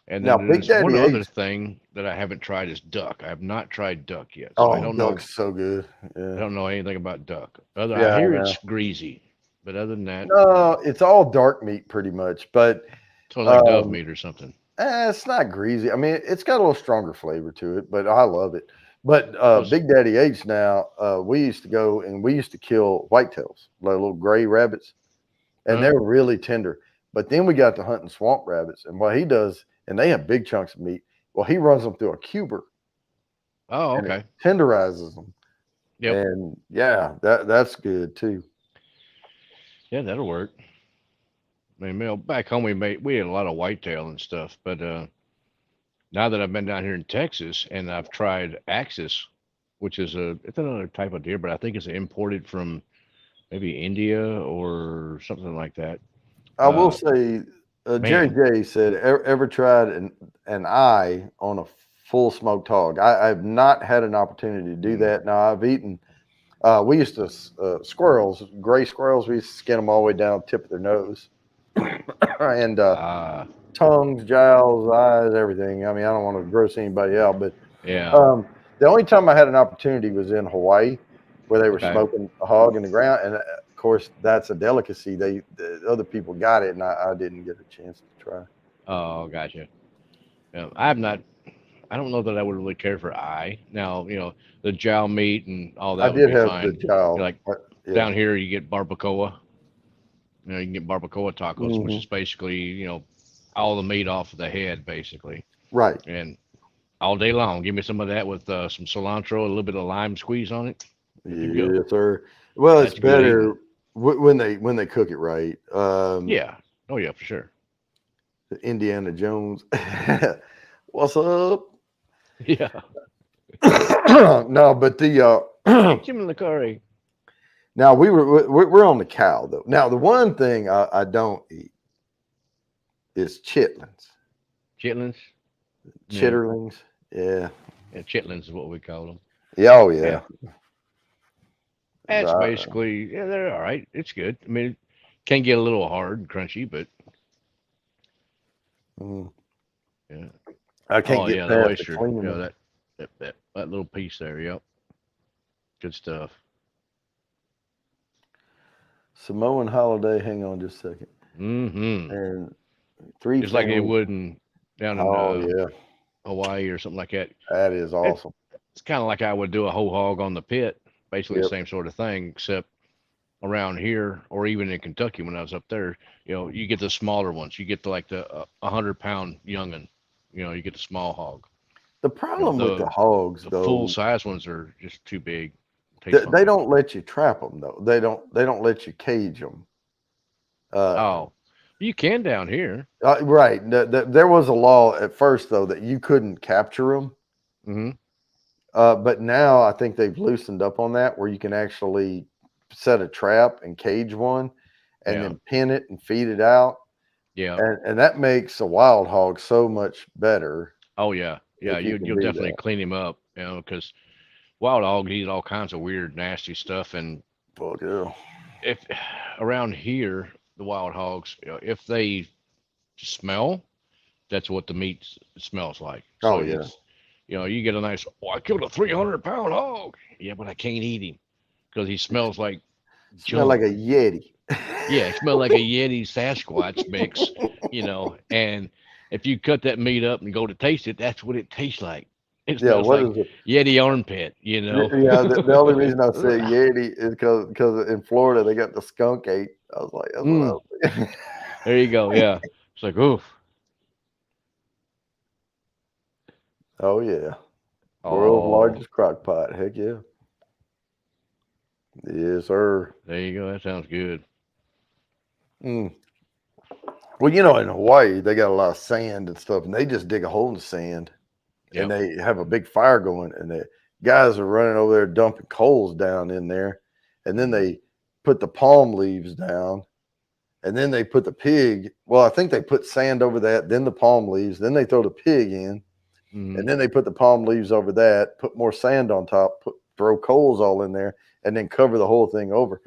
And Now, then Big there's Daddy one other Ace. thing that I haven't tried is duck. I have not tried duck yet. So I don't duck's so good. Yeah. I don't know anything about duck. I Yeah, hear I know. it's greasy, but other than that, No, it's all dark meat pretty much, but it's like dove meat or something. it's not greasy. I mean, it's got a little stronger flavor to it, but I love it. But Big Daddy H now, we used to go and we used to kill whitetails, like little gray rabbits, and they were really tender. But then we got to hunting swamp rabbits, and what he does, and they have big chunks of meat. Well, he runs them through a cuber. Oh, okay. Tenderizes them. Yep. And yeah, that's good too. Yeah, that'll work. I mean, back home we had a lot of whitetail and stuff, but now that I've been down here in Texas and I've tried Axis, which is it's another type of deer, but I think it's imported from maybe India or something like that. I will say, Jerry J said, ever tried an eye on a full smoked hog? I've not had an opportunity to do that. Now I've eaten. We used to squirrels, gray squirrels. We used to skin them all the way down the tip of their nose, and tongues, jowls, eyes, everything. I mean, I don't want to gross anybody out, but the only time I had an opportunity was in Hawaii, where they were smoking a hog in the ground, and of course that's a delicacy. The other people got it, and I didn't get a chance to try. Oh, gotcha. I don't know that I would really care for eye. Now, the jowl meat and all that would be fine. The jowl. Like down here, you get barbacoa. You can get barbacoa tacos, which is basically, all the meat off of the head, basically. Right. And all day long, give me some of that with some cilantro, a little bit of lime squeeze on it. Yes, sir. Well, it's better when they cook it right. Yeah. Oh, yeah, for sure. Indiana Jones. What's up? Yeah. No, but the Chimichurri. now we're on the cow though. Now the one thing I don't eat is chitlins, Chitlins. Yeah. chitterlings. Yeah, Yeah, chitlins is what we call them. yeah, oh Yeah. yeah. That's Uh, basically, yeah, they're all right. It's good. I mean, it can get a little hard and crunchy, but mm, yeah. I can't Oh, get yeah, the past the oyster. cleaning Yeah, them. that little piece there. Yep. Good stuff. Samoan holiday. Hang on just a second. Mm-hmm. And three Just like it families. would down in Oh yeah, Hawaii or something like that. that is It, awesome. it's kind of like I would do a whole hog on the pit, basically the Yep. same sort of thing, except around here or even in Kentucky when I was up there, you get the smaller ones. You get the like the 100-pound youngin. You get the small hog. The You know problem with the the hogs the full though, size ones are just too big. Taste they funky. don't let you trap them though. They don't let you cage them. Uh, Oh, you can down here. right. There was a law at first though that you couldn't capture them. Hmm. But now I think they've loosened up on that where you can actually set a trap and cage one and Yeah. then pin it and feed it out. Yeah. And that makes a wild hog so much better Oh yeah. Yeah. if you can You'll do definitely that. clean him up. Because wild hogs eat all kinds of weird, nasty stuff, and Fuck yeah. if around here the wild hogs, if they smell, that's what the meat smells like. So Oh yeah. it's, you get a nice, oh, I killed a 300-pound hog. Yeah, but I can't eat him because he smells like Smell like junk. a Yeti. Yeah, it smells like a Yeti Sasquatch mix, and if you cut that meat up and go to taste it, that's what it tastes like. It Yeah, smells what like is it? Yeti armpit. Yeah, the only reason I say Yeti is because in Florida they got the skunk ape. I was like, that's what I Mm, was thinking. there you go. Yeah. It's like, oof. Oh yeah. World's Oh, largest crock pot. Heck yeah. Yes, sir. there you go. That sounds good. Mm. Well, in Hawaii, they got a lot of sand and stuff, and they just dig a hole in the sand and Yep. they have a big fire going, and the guys are running over there dumping coals down in there, and then Hmm. they put the palm leaves down, and then they put the pig. Well, I think they put sand over that, then the palm leaves, then they throw the pig in, Hmm. and then they put the palm leaves over that, put more sand on top, throw coals all in there, and then cover the whole thing over.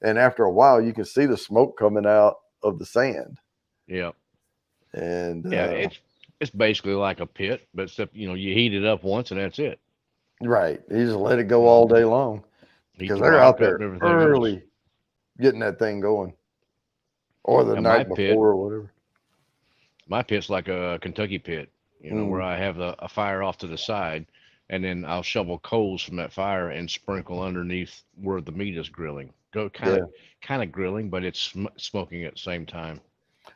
And after a while, you can see the smoke coming out of the sand. Yep. And Yeah. It's basically like a pit, but except you heat it up once and that's it. right, you just let it go all Hmm. day long Heat because the they're out rock up there and everything else. early getting that thing going, or the And my night pit, before, or whatever. my pit's like a Kentucky pit. Where Mm, I have a fire off to the side, and then I'll shovel coals from that fire and sprinkle underneath where the meat is grilling. Go yeah. kind of grilling, but it's smoking at the same time.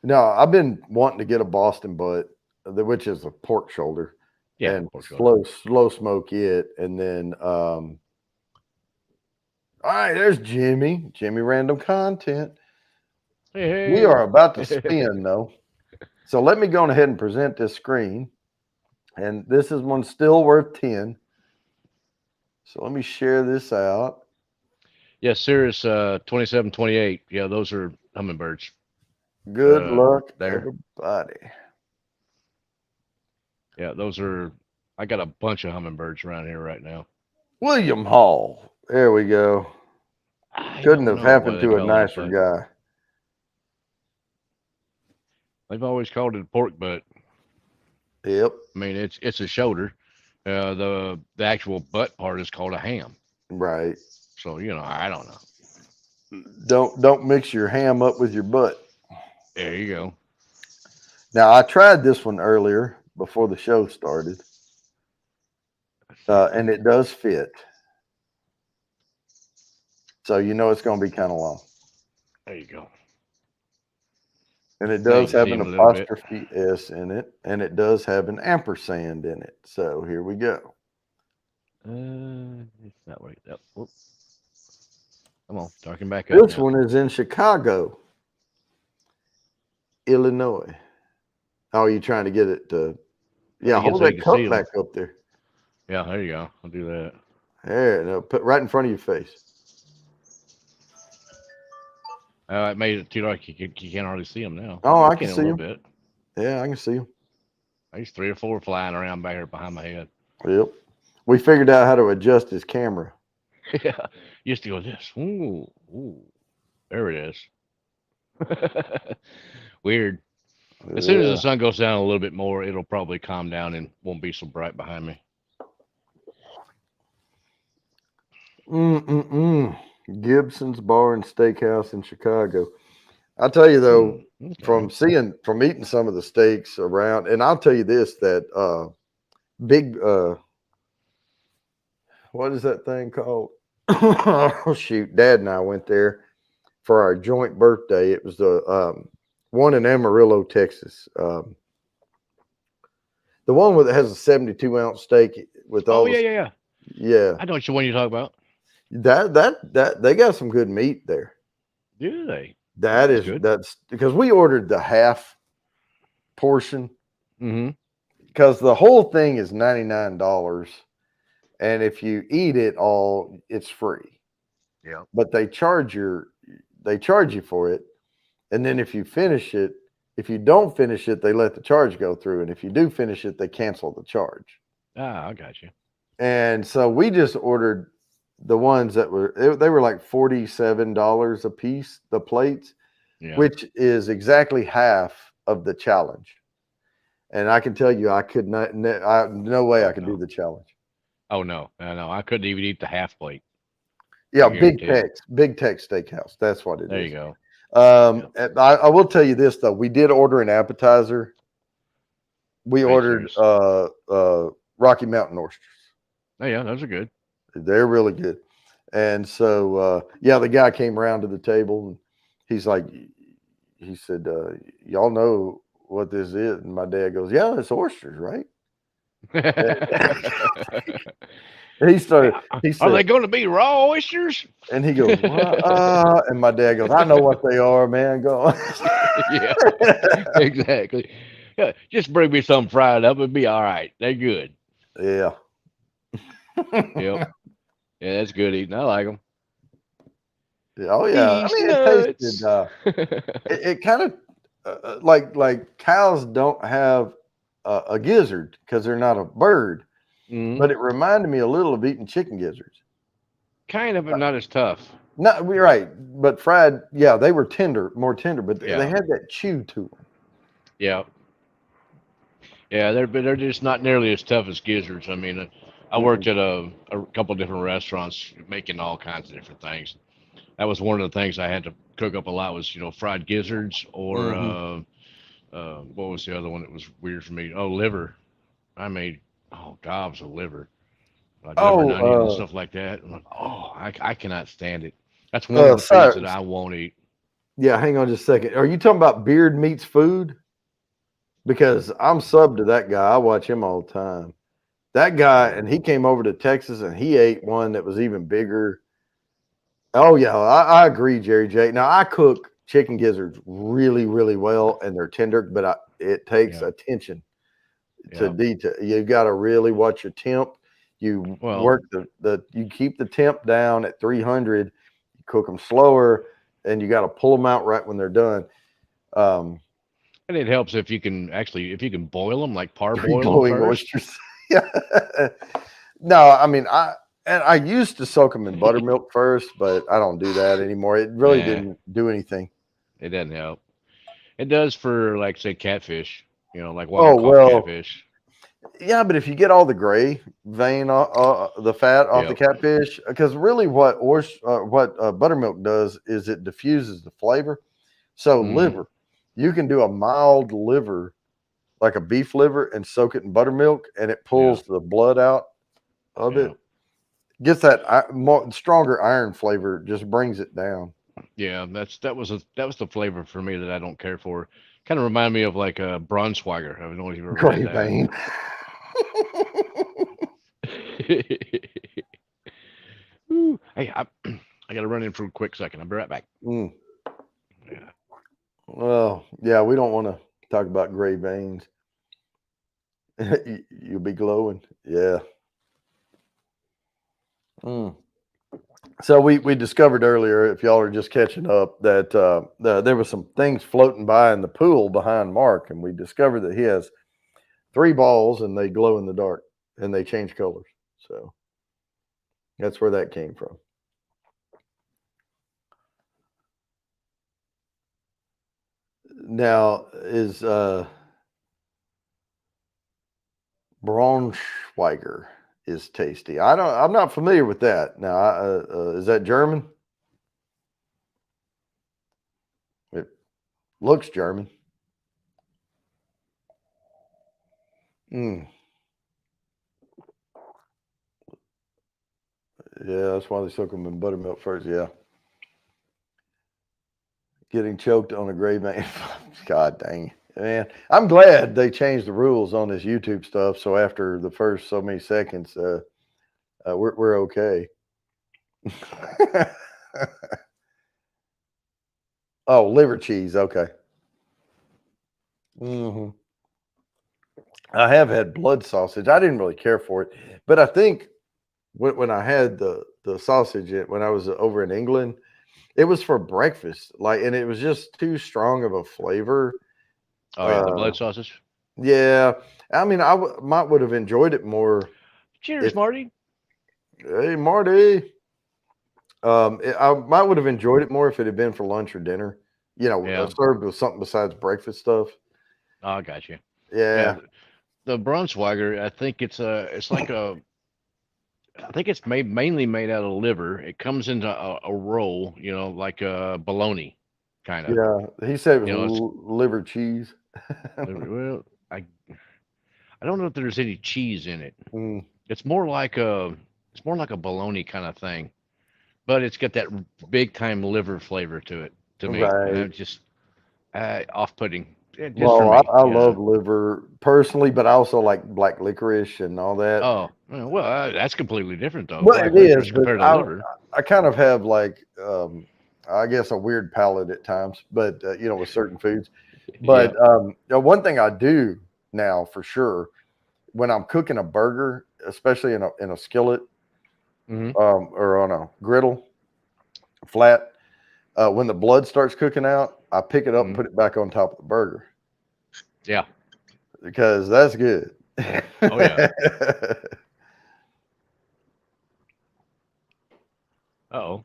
No, I've been wanting to get a Boston butt, which is a pork shoulder, Yeah, and pork shoulder. slow smoke it, and then all right, there's Jimmy. Jimmy Random Content. We Hey, are about to hey. spin though. So let me go ahead and present this screen. And this is one still worth 10. So let me share this out. Yeah, Cirrus 2728. Yeah, those are hummingbirds. Good luck, There. everybody. Yeah, those are. I got a bunch of hummingbirds around here right now. William Hall. There we go. I Couldn't don't have know what happened they to a call it, nicer but guy. they've always called it a pork butt. Yep. I mean, it's a shoulder. The actual butt part is called a ham. Right. So I don't know. Don't mix your ham up with your butt. There you go. Now I tried this one earlier before the show started, Let's see here. and it does fit. So it's going to be kind of long, There you go. and it Now you does can have see an him a little bit. apostrophe s in it, and it does have an ampersand in it. So here we go. It's not right. Whoop. Come on, darken back up This now. one is in Chicago, Illinois. How are you trying to get it to? Yeah, Get hold so you that can cup see them. back up there. Yeah, there you go. I'll do that. There, no, put right in front of your face. It made it too dark. You can't hardly see them now. Oh, You I can can a see little him. bit. Yeah, I can see him. There's 3 or 4 flying around back here behind my head. Yep. We figured out how to adjust his camera. Yeah, used to go this. Ooh, ooh, there it is. Weird. As soon as the Yeah. sun goes down a little bit more, it'll probably calm down and won't be so bright behind me. Mm-mm-mm. Gibson's Bar and Steakhouse in Chicago. I'll tell you though, Okay. from eating some of the steaks around, and I'll tell you this that big what is that thing called? Oh shoot, Dad and I went there for our joint birthday. It was the one in Amarillo, Texas. The one with it has a 72-ounce steak with Oh all yeah, the yeah, yeah. yeah. I know what one you talk about. That they got some good meat there. Do they? That's good. That's because we ordered the half portion Mm-hmm. because the whole thing is $99, and if you eat it all, it's free. Yeah. But they charge you for it, and then if you don't finish it, they let the charge go through, and if you do finish it, they cancel the charge. Ah, I got you. And so we just ordered the ones they were like $47 a piece, the plates, Yeah. which is exactly half of the challenge. And I can tell you, I could not, no way I Oh could do no. the challenge. Oh no. No. I couldn't even eat the half plate. Yeah, I guarantee you. Big Tex Steakhouse. That's what it There you is. go. Yeah. And I will tell you this though, we did order an appetizer. We Are you ordered serious? Rocky Mountain oysters. Oh yeah, those are good. They're really good. And so yeah, the guy came around to the table and he's like, he said, y'all know what this is? And my dad goes, yeah, it's oysters, right? And he Are they said, going to be raw oysters? and he goes, what? And my dad goes, I know what they are, man. Go. Yeah, exactly. Yeah, just bring me some fried up and be all right. They're good. Yeah. Yep. Yeah, that's good eating. I like them. Oh yeah. I These mean, it tasted. nuts. It kind of like cows don't have a gizzard because they're not a bird, Mm, but it reminded me a little of eating chicken gizzards. kind of, but not as tough. Not we're right, but fried. Yeah, they were tender, more tender, but they Yeah, had that chew to them. yeah, yeah. They're just not nearly as tough as gizzards. I mean, I Mm-mm. worked at a couple different restaurants making all kinds of different things. That was one of the things I had to cook up a lot was fried gizzards or Mm-hmm. what was the other one that was weird for me? Oh, liver. I made gobs of liver, like liver and onions and Oh, stuff like that. I'm like, oh, I cannot stand it. That's one of the foods that sorry. I won't eat. Yeah, hang on just a second. Are you talking about Beard Meats Food? Because I'm sub to that guy. I watch him all the time. That guy, and he came over to Texas and he ate one that was even bigger. Oh yeah, I agree, Jerry J. Now I cook chicken gizzards really, really well, and they're tender, but it takes Yeah, attention to yeah. detail. You got to really watch your temp. You Well, work you keep the temp down at 300. You cook them slower, and you got to pull them out right when they're done. Um, and it helps if you can boil them, like parboil them glowing first. oysters. Yeah. No, I mean I used to soak them in buttermilk first, but I don't do that anymore. It really Nah, didn't do anything. it doesn't help. It does for like say catfish. Like Oh wild caught well, catfish. yeah, but if you get all the gray vein, the fat off the Yep. catfish, because really what buttermilk does is it diffuses the flavor. So Mm-hmm. liver, you can do a mild liver, like a beef liver, and soak it in buttermilk, and it Yeah. pulls the blood out of Yeah. it. Gets that more stronger iron flavor, just brings it down. Yeah, that was the flavor for me that I don't care for. Kind of remind me of like a Braunschweiger. I don't know if you've ever had Gray that. vein. Ooh, hey, I got to run in for a quick second. I'll be right back. Mm. Yeah. Well, yeah, we don't want to Talk about gray veins. You'll be glowing. Yeah. Mm. So we discovered earlier, if y'all are just catching up, that there was some things floating by in the pool behind Mark, and we discovered that he has 3 balls and they glow in the dark and they change colors. So that's where that came from. Now is Braunschweiger is tasty. I'm not familiar with that. Now, is that German? It looks German. Mm. Yeah, that's why they soak them in buttermilk first. Yeah. Getting choked on a gray man. God dang it, man. I'm glad they changed the rules on this YouTube stuff. So after the first so many seconds, we're okay. Oh, liver cheese. Okay. Hmm. I have had blood sausage. I didn't really care for it, but I think when I had the sausage when I was over in England, it was for breakfast. Like, and it was just too strong of a flavor. Oh yeah, the blood sausage. Yeah, I mean, might would have enjoyed it more. Cheers, Marty. Hey, Marty. I might would have enjoyed it more if it had been for lunch or dinner. Yeah. Served with something besides breakfast stuff. Oh, I got you. Yeah. The Braunschweiger, I think it's like I think it's mainly made out of liver. It comes into a roll, like a bologna, kind of. Yeah. He said it You know, was it's liver cheese. well, I don't know if there's any cheese in it. Mm, It's more like a bologna kind of thing, but it's got that big time liver flavor to it to me, and right. it's just off-putting. Just for Well, me, I love liver personally, but I also like black licorice and all that. Oh, well, that's completely different though. Well, Black it is, licorice but compared to liver. I kind of have like I guess a weird palate at times, but with certain foods. Yeah. But one thing I do now for sure when I'm cooking a burger, especially in a skillet Hmm. or on a griddle flat, when the blood starts cooking out, I pick it up and Hmm. put it back on top of the burger Yeah. because that's good. Oh yeah. Oh.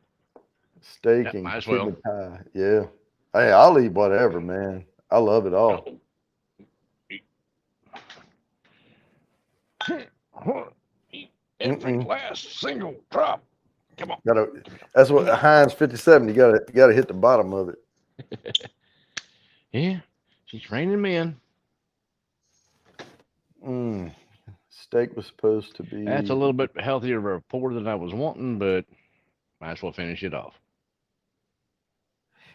Steak Yeah. and Might as well. kidney pie. Yeah. Hey, I'll eat whatever, man. I love it all. Eat every last single drop. Come on. That's what Heinz 57. You gotta hit the bottom of it. Yeah. She's raining men. Steak was supposed to That's a be little bit healthier of a pour than I was wanting, but might as well finish it off.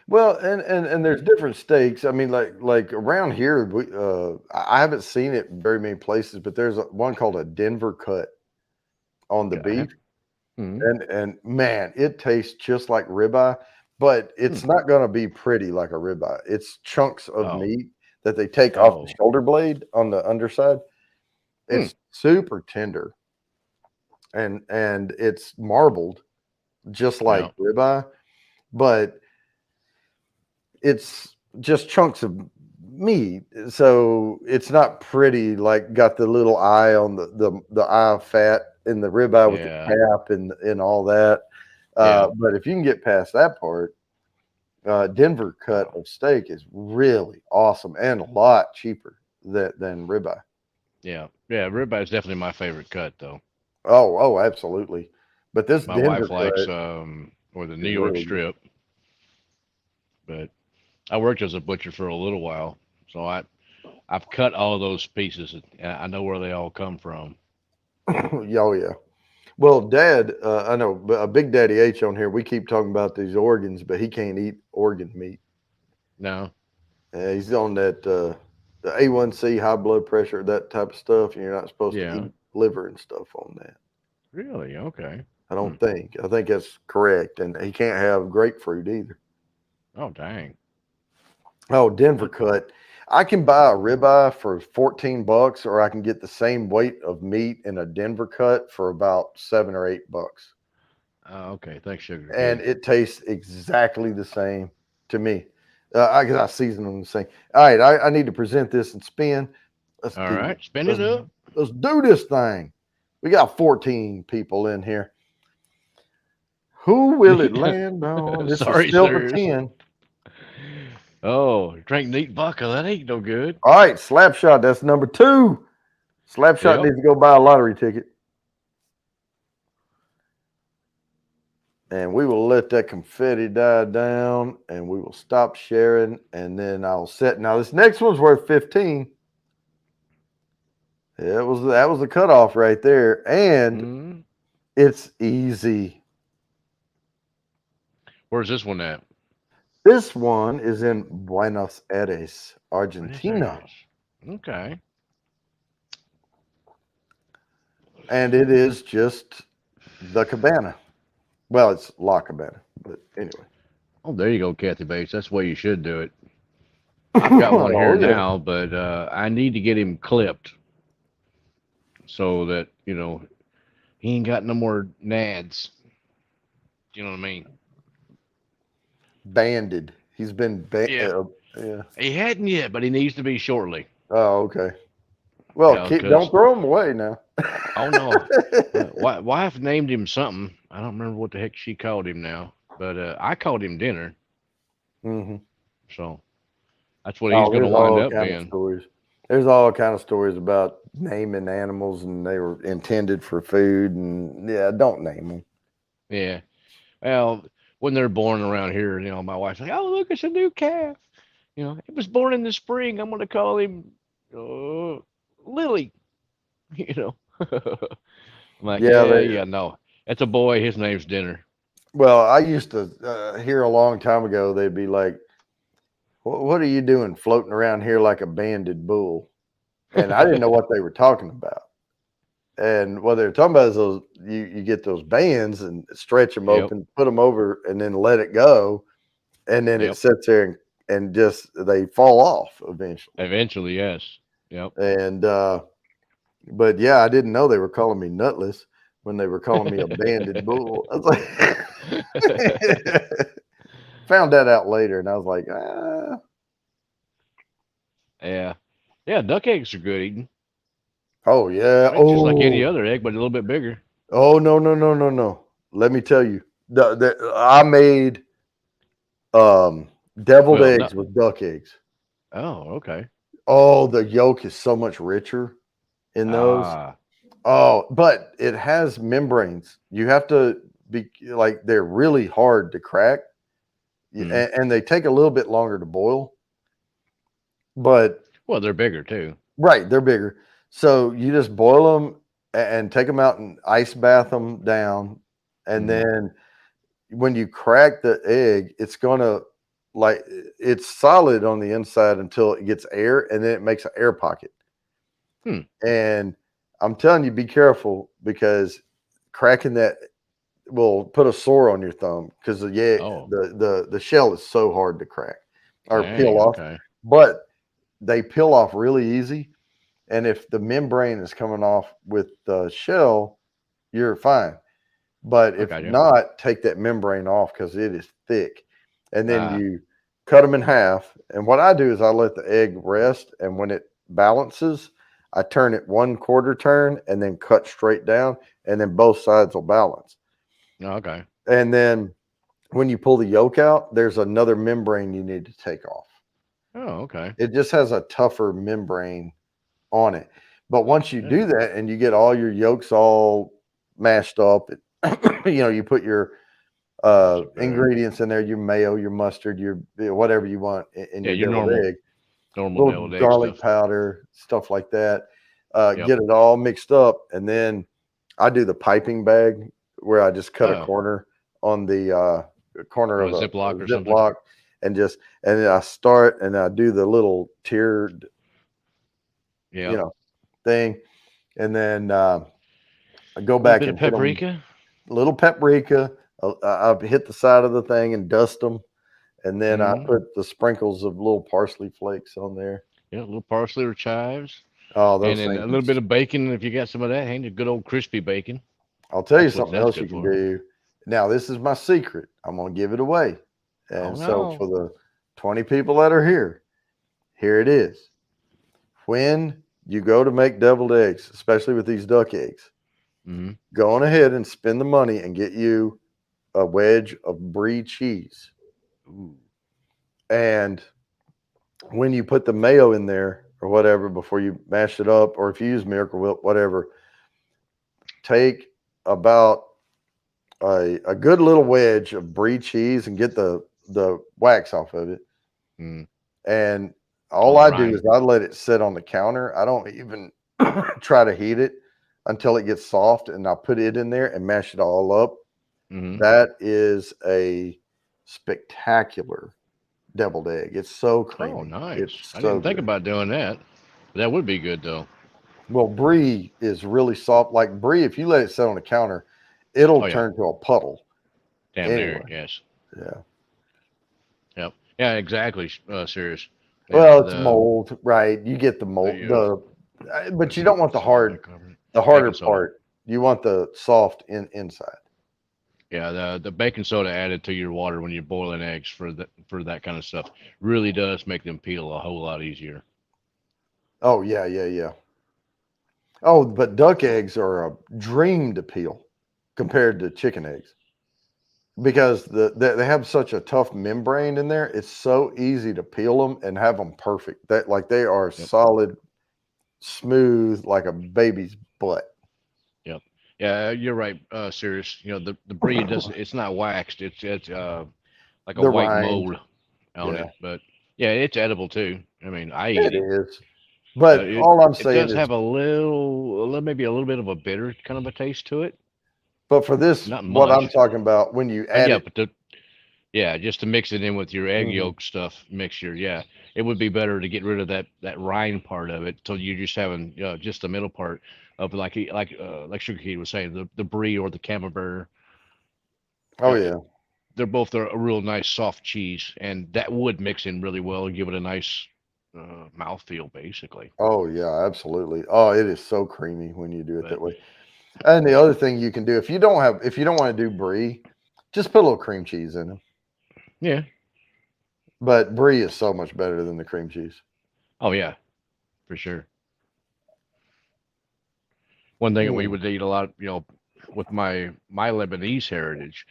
well, and there's different steaks. I mean, like around here, I haven't seen it very many places, but there's one called a Denver cut on the Okay. beef, Hmm. and man, it tastes just like ribeye, but it's not going to be pretty like a ribeye. It's chunks of Oh. meat that they take off the Oh. shoulder blade on the underside. Hmm. It's super tender, and it's marbled just Yeah. like ribeye, but it's just chunks of meat. So it's not pretty, like got the little eye on the eye of fat in the ribeye with the Yeah. cap and all that. Yeah. But if you can get past that part, Denver cut Oh. of steak is really awesome and a lot cheaper than ribeye. Yeah. Yeah. Ribeye is definitely my favorite cut, though. Oh, absolutely. But this My wife Denver likes cut or the New is York really good. strip, but I worked as a butcher for a little while, so I've cut all those pieces. And I know where they all come from. Oh yeah. Well, Dad, I know Big Daddy H on here. We keep talking about these organs, but he can't eat organ meat. No. He's on that the A1C, high blood pressure, that type of stuff, and you're not supposed to Yeah. eat liver and stuff on that. Really? Okay. I Hmm. don't think. I think that's correct, and he can't have grapefruit either. Oh dang. Oh, Denver cut. I can buy a ribeye for $14, or I can get the same weight of meat in a Denver cut for about $7 or $8. Okay, thanks, sugar. And Good. it tastes exactly the same to me. I season them the same. All right, I need to present this and spin. Let's All do right, it. spin Let's it up. let's do this thing. We got 14 people in here. Who will it land on? This is Sorry, still the sirs. 10. Oh, drink neat vodka. That ain't no good. All right, Slapshot. That's number 2. Slapshot Yep. needs to go buy a lottery ticket. And we will let that confetti die down, and we will stop sharing, and then I'll set. Now this next one's worth 15. That was the cutoff right there, and Mm. it's easy. Where's this one at? This one is in Buenos Aires, Buenos Argentina, Aires. Okay. and it is just the cabana. Well, it's La Cabana, but anyway. Oh, there you go, Kathy Bates. That's the way you should do it. I've got one here Oh, yeah. now, but I need to get him clipped so that he ain't got no more nads. You know what I mean? Banded. He's been Yeah. yeah. He hadn't yet, but he needs to be shortly. Oh, okay. Well, don't throw him away now. Oh no, wife named him something. I don't remember what the heck she called him now, but I called him Dinner. Mm-hmm. So that's what he's Oh, going to there's wind all up kind of being. stories. There's all kind of stories about naming animals, and they were intended for food, and yeah, don't name them. Yeah. Well, when they're born around here, my wife's like, "Oh, look, it's a new calf. It was born in the spring. I'm going to call him Lily." You know. I'm like, Yeah, yeah, no, it's a boy. His name's Dinner. well, I used to hear a long time ago. They'd be like, "What are you doing floating around here like a banded bull?" And I didn't know what they were talking about. And what they're talking about is those you get those bands and stretch them Yep. open, put them over, and then let it go, and then it Yep. sits there and just they fall off eventually. Eventually, yes. Yep. And but yeah, I didn't know they were calling me nutless when they were calling me a banded bull. I was like, found that out later, and I was like, Yeah. Yeah, duck eggs are good eating. oh yeah, Right? Just like any other egg, but a little bit bigger. oh no. Let me tell you, I made deviled Well, no. eggs with duck eggs. Oh, okay. Oh, the yolk is so much richer in those. Ah. Oh, but it has membranes. You have to be like they're really hard to crack, Hmm. and they take a little bit longer to boil. But Well, they're bigger too. right, they're bigger. So you just boil them and take them out and ice bath them down, and Hmm. then when you crack the egg, it's gonna like it's solid on the inside until it gets air, and then it makes an air pocket. Hmm. And I'm telling you, be careful because cracking that will put a sore on your thumb because Oh, the shell is so hard to crack or peel dang. off, Okay. but they peel off really easy. And if the membrane is coming off with the shell, you're fine. But I if got you. not, take that membrane off because it is thick. And then Ah. you cut them in half. And what I do is I let the egg rest. And when it balances, I turn it 1/4 turn and then cut straight down. And then both sides will balance. Okay. And then when you pull the yolk out, there's another membrane you need to take off. Oh, okay. It just has a tougher membrane on it. But once you Yeah. do that and you get all your yolks all mashed up, you put your That's okay. ingredients in there, your mayo, your mustard, your whatever you want in Yeah, your your deviled egg, normal little deviled egg garlic stuff. powder, stuff like that. Yep. Get it all mixed up, and then I do the piping bag where I just cut a Oh, corner on the corner on of a a Ziploc or something. Ziploc, and then I start and I do the little tiered, Yep. thing, and then I go A little back bit of and hit them paprika. little paprika. I hit the side of the thing and dust them, and then I Hmm. put the sprinkles of little parsley flakes on there. Yeah, a little parsley or chives, Oh, and those then things. a little bit of bacon if you got some of that. Ain't a good old crispy bacon. I'll tell you That's what something that's else you good can for. do. Now, this is my secret. I'm going to give it away. Oh And so, no. for the 20 people that are here it is. When you go to make deviled eggs, especially with these duck eggs, Mm-hmm. go on ahead and spend the money and get you a wedge of brie cheese. Ooh. And when you put the mayo in there or whatever before you mash it up, or if you use Miracle Whip, whatever, take about a good little wedge of brie cheese and get the wax off of it. Mm. And Oh, all the I do rind. is I let it sit on the counter. I don't even try to heat it until it gets soft, and I put it in there and mash it all up. Mm-hmm. That is a spectacular deviled egg. It's so Oh, creamy. nice. It's I so didn't think good. about doing that. That would be good though. Well, brie is really soft. Like brie, if you let it sit on the counter, it'll Oh yeah, turn to a puddle damn near. anyway. Yes. Yeah. Yep. Yeah. Exactly. Serious. Yeah. Well, it's mold, right? You get the mold, Yeah. but Let's you see. don't want See what I covered. the Baking harder soda. part. You want the soft inside. Yeah. The baking soda added to your water when you're boiling eggs for that kind of stuff really does make them peel a whole lot easier. Oh yeah, yeah, yeah. Oh, but duck eggs are a dream to peel compared to chicken eggs because they have such a tough membrane in there. It's so easy to peel them and have them perfect. That like they are Yep. solid, smooth like a baby's butt. Yep. Yeah. You're right. Serious. You know the brie doesn't. It's not waxed. It's like a The white rind, mold on yeah, it, but yeah, it's edible too. I mean, I eat it it. is. But It all I'm it saying does is, have maybe a little bit of a bitter kind of a taste to it. but for this, Not what I'm much. talking about, when you add Yeah, it, but yeah, just to mix it in with your egg mhm. yolk stuff mixture. Yeah, it would be better to get rid of that rind part of it, so you're just having just the middle part of like Sugar Kid was saying, the brie or the camembert. Oh Uh, yeah, they're both a real nice soft cheese, and that would mix in really well and give it a nice mouthfeel, basically. oh yeah, absolutely. Oh, it is so creamy when you do it But that way. And the other thing you can do if you don't want to do brie, just put a little cream cheese in them. yeah, But brie is so much better than the cream cheese. oh yeah, for sure. One thing that we Mm, would eat a lot, with my Lebanese heritage,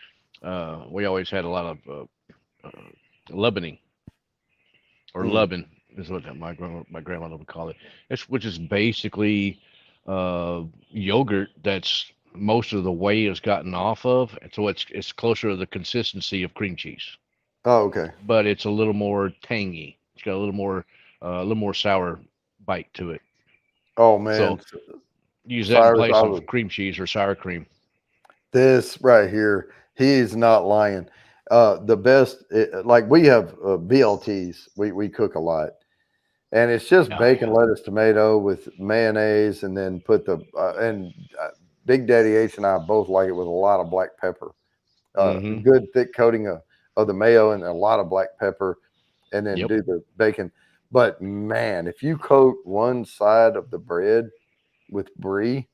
we always had a lot of Lebanon or mm. Lubbin is what my grandmother would call it. Which is basically yogurt that's most of the whey has gotten off of, and so it's closer to the consistency of cream cheese, Oh, okay. but it's a little more tangy. It's got a little more sour bite to it. Oh So man, use that in Cyrus, place of cream cheese or sour cream. this right here, he's not lying. The best, like we have BLTs, we cook a lot, and it's just Oh bacon, yeah. lettuce, tomato with mayonnaise, and then put the Big Daddy H and I both like it with a lot of black pepper. Mm-hmm. Good thick coating of the mayo and a lot of black pepper, and then Yep. do the bacon. But man, if you coat one side of the bread with brie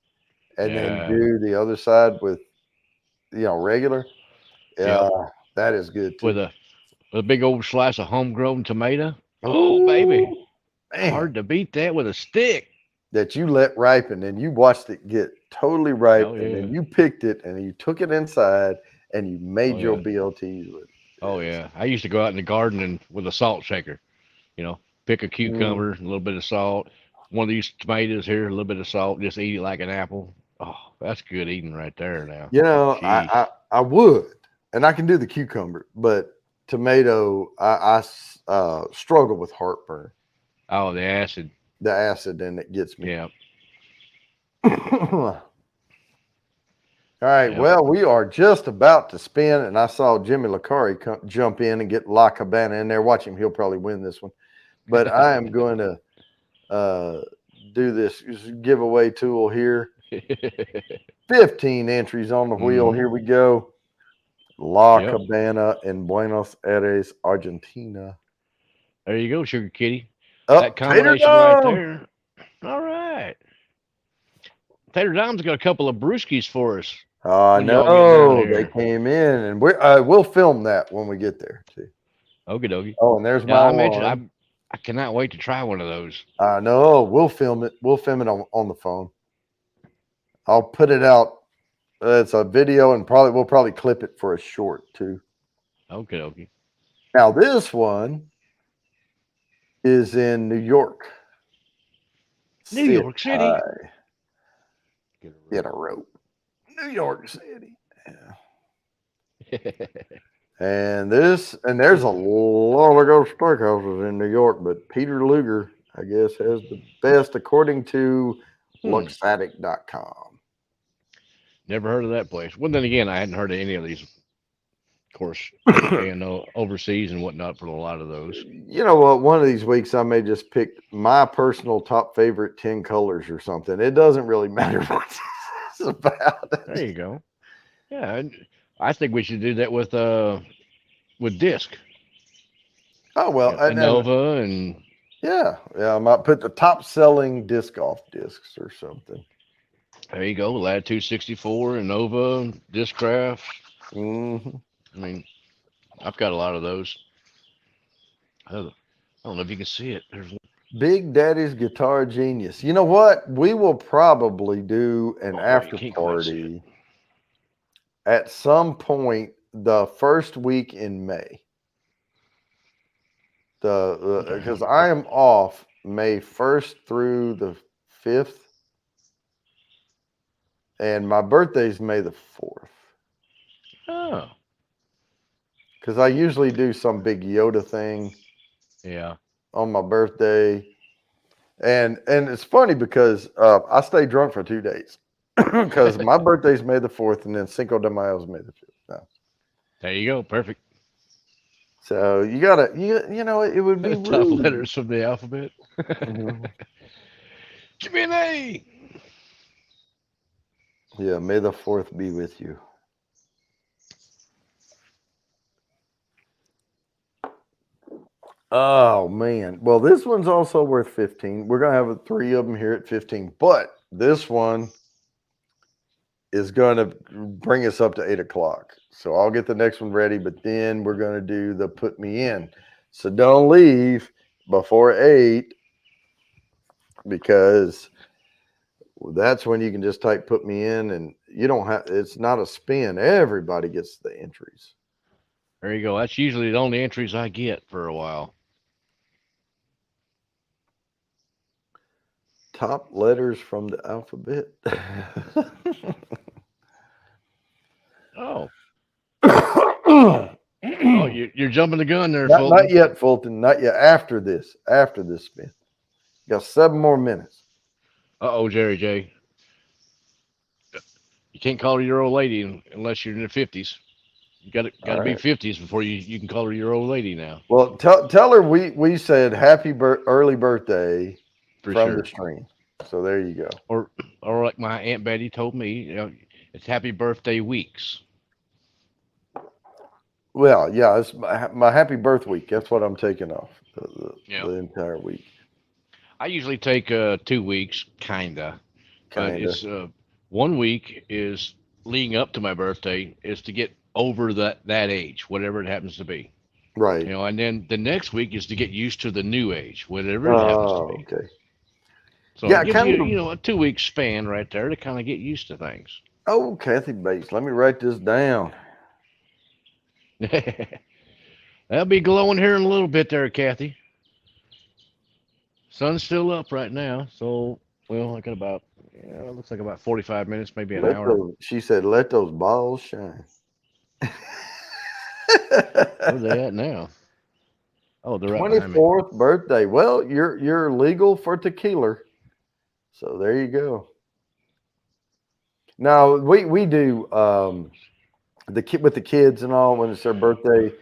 and then Yeah. do the other side with regular, Yep. yeah, that is good With too. a big old slice of homegrown tomato. Oh baby, Oh man, hard to beat that with a stick. that you let ripen and you watched it get totally ripe, Oh and then yeah. you picked it and you took it inside and you Oh made your yeah. BLTs with Oh it. yeah. I used to go out in the garden and with a salt shaker. Pick a Mm. cucumber, a little bit of salt, one of these tomatoes here, a little bit of salt. Just eat it like an apple. Oh, that's good eating right there. Now, You know, jeez. I would, and I can do the cucumber, but tomato, struggle with heartburn. Oh, the acid. The acid in it gets me. Yeah. All right, Yep. well, we are just about to spin, and I saw Jimmy Lacari jump in and get La Cabana in there. Watch him; he'll probably win this one. But I am going to uh, do this giveaway tool here. 15 entries on the wheel. Hmm. Here we go. La Yep. Cabana in Buenos Aires, Argentina. There you go, sugar kitty. That Tater combination right Tom. there. All right. Tater Dom's got a couple of brewskis for us I when y'all get down know they here. came in, and we'll film that when we get there too. Okie dokie. Oh, and there's Yeah, my I mentioned one. I cannot wait to try one of those. I know. We'll film it. We'll film it on the phone. I'll put it out. It's a video, and we'll probably clip it for a short too. Okie dokie. Now this one is in New York. New York City. Get a rope. New York City. Yeah. And there's a lot of ghost steakhouses in New York, but Peter Luger, I guess, has the best according to Luxatic.com. Never heard of that place. Well, then again, I hadn't heard of any of these. Of course, staying overseas and whatnot for a lot of those. You know what? One of these weeks, I may just pick my personal top favorite 10 colors or something. It doesn't really matter what it's about. There you go. Yeah, and I think we should do that with disc. Oh, well. Yeah, Nova and yeah. I might put the top selling disc golf discs or something. there you go. Latitude 64 and Nova, Discraft. Mm-hmm. I mean, I've got a lot of those. I don't know if you can see it. There's Big Daddy's Guitar Genius. You know what? We will probably do an after party at some point the first week in May. Because I am off May 1st through the 5th, and my birthday's May the 4th. Oh. Because I usually do some big Yoda thing. Yeah. On my birthday. And it's funny because I stay drunk for 2 days because my birthday's May the 4th and then Cinco de Mayo's May the 5th. No. There you go. Perfect. So you gotta, you know, it would be top rude. letters from the alphabet. Mm-hmm. Give me an A. Yeah, May the 4th be with you. Oh man. Well, this one's also worth 15. We're gonna have 3 of them here at 15, but this one is gonna bring us up to 8 o'clock. So I'll get the next one ready, but then we're gonna do the put me in. So don't leave before 8 because that's when you can just type put me in and you don't have, it's not a spin. Everybody gets the entries. There you go. That's usually the only entries I get for a while. Top letters from the alphabet. Oh. Oh, you're jumping the gun there, Fulton. Not yet, Fulton. Not yet. After this spin. You got 7 more minutes. Uh-oh, Jerry J. You can't call her your old lady unless you're in the 50s. You got to be 50s before you can call her your old lady now. Well, tell her we said happy early birthday from the stream. So there you go. Or like my Aunt Betty told me, you know, it's happy birthday weeks. Well, yeah, it's my happy birth week. That's what I'm taking off the entire week. I usually take 2 weeks, kinda. But it's 1 week is leading up to my birthday is to get over that age, whatever it happens to be. Right. You know, and then the next week is to get used to the new age, whatever it happens to be. Okay. So it gives you, a 2 week span right there to kind of get used to things. Oh, Kathy Bates, let me write this down. That'll be glowing here in a little bit there, Kathy. Sun's still up right now, so I got about it looks like about 45 minutes, maybe an hour. She said, "Let those balls shine." Where are they at now? Oh, they're right behind me. 24th birthday. Well, you're legal for tequila, so there you go. Now we do with the kids and all when it's their birthday.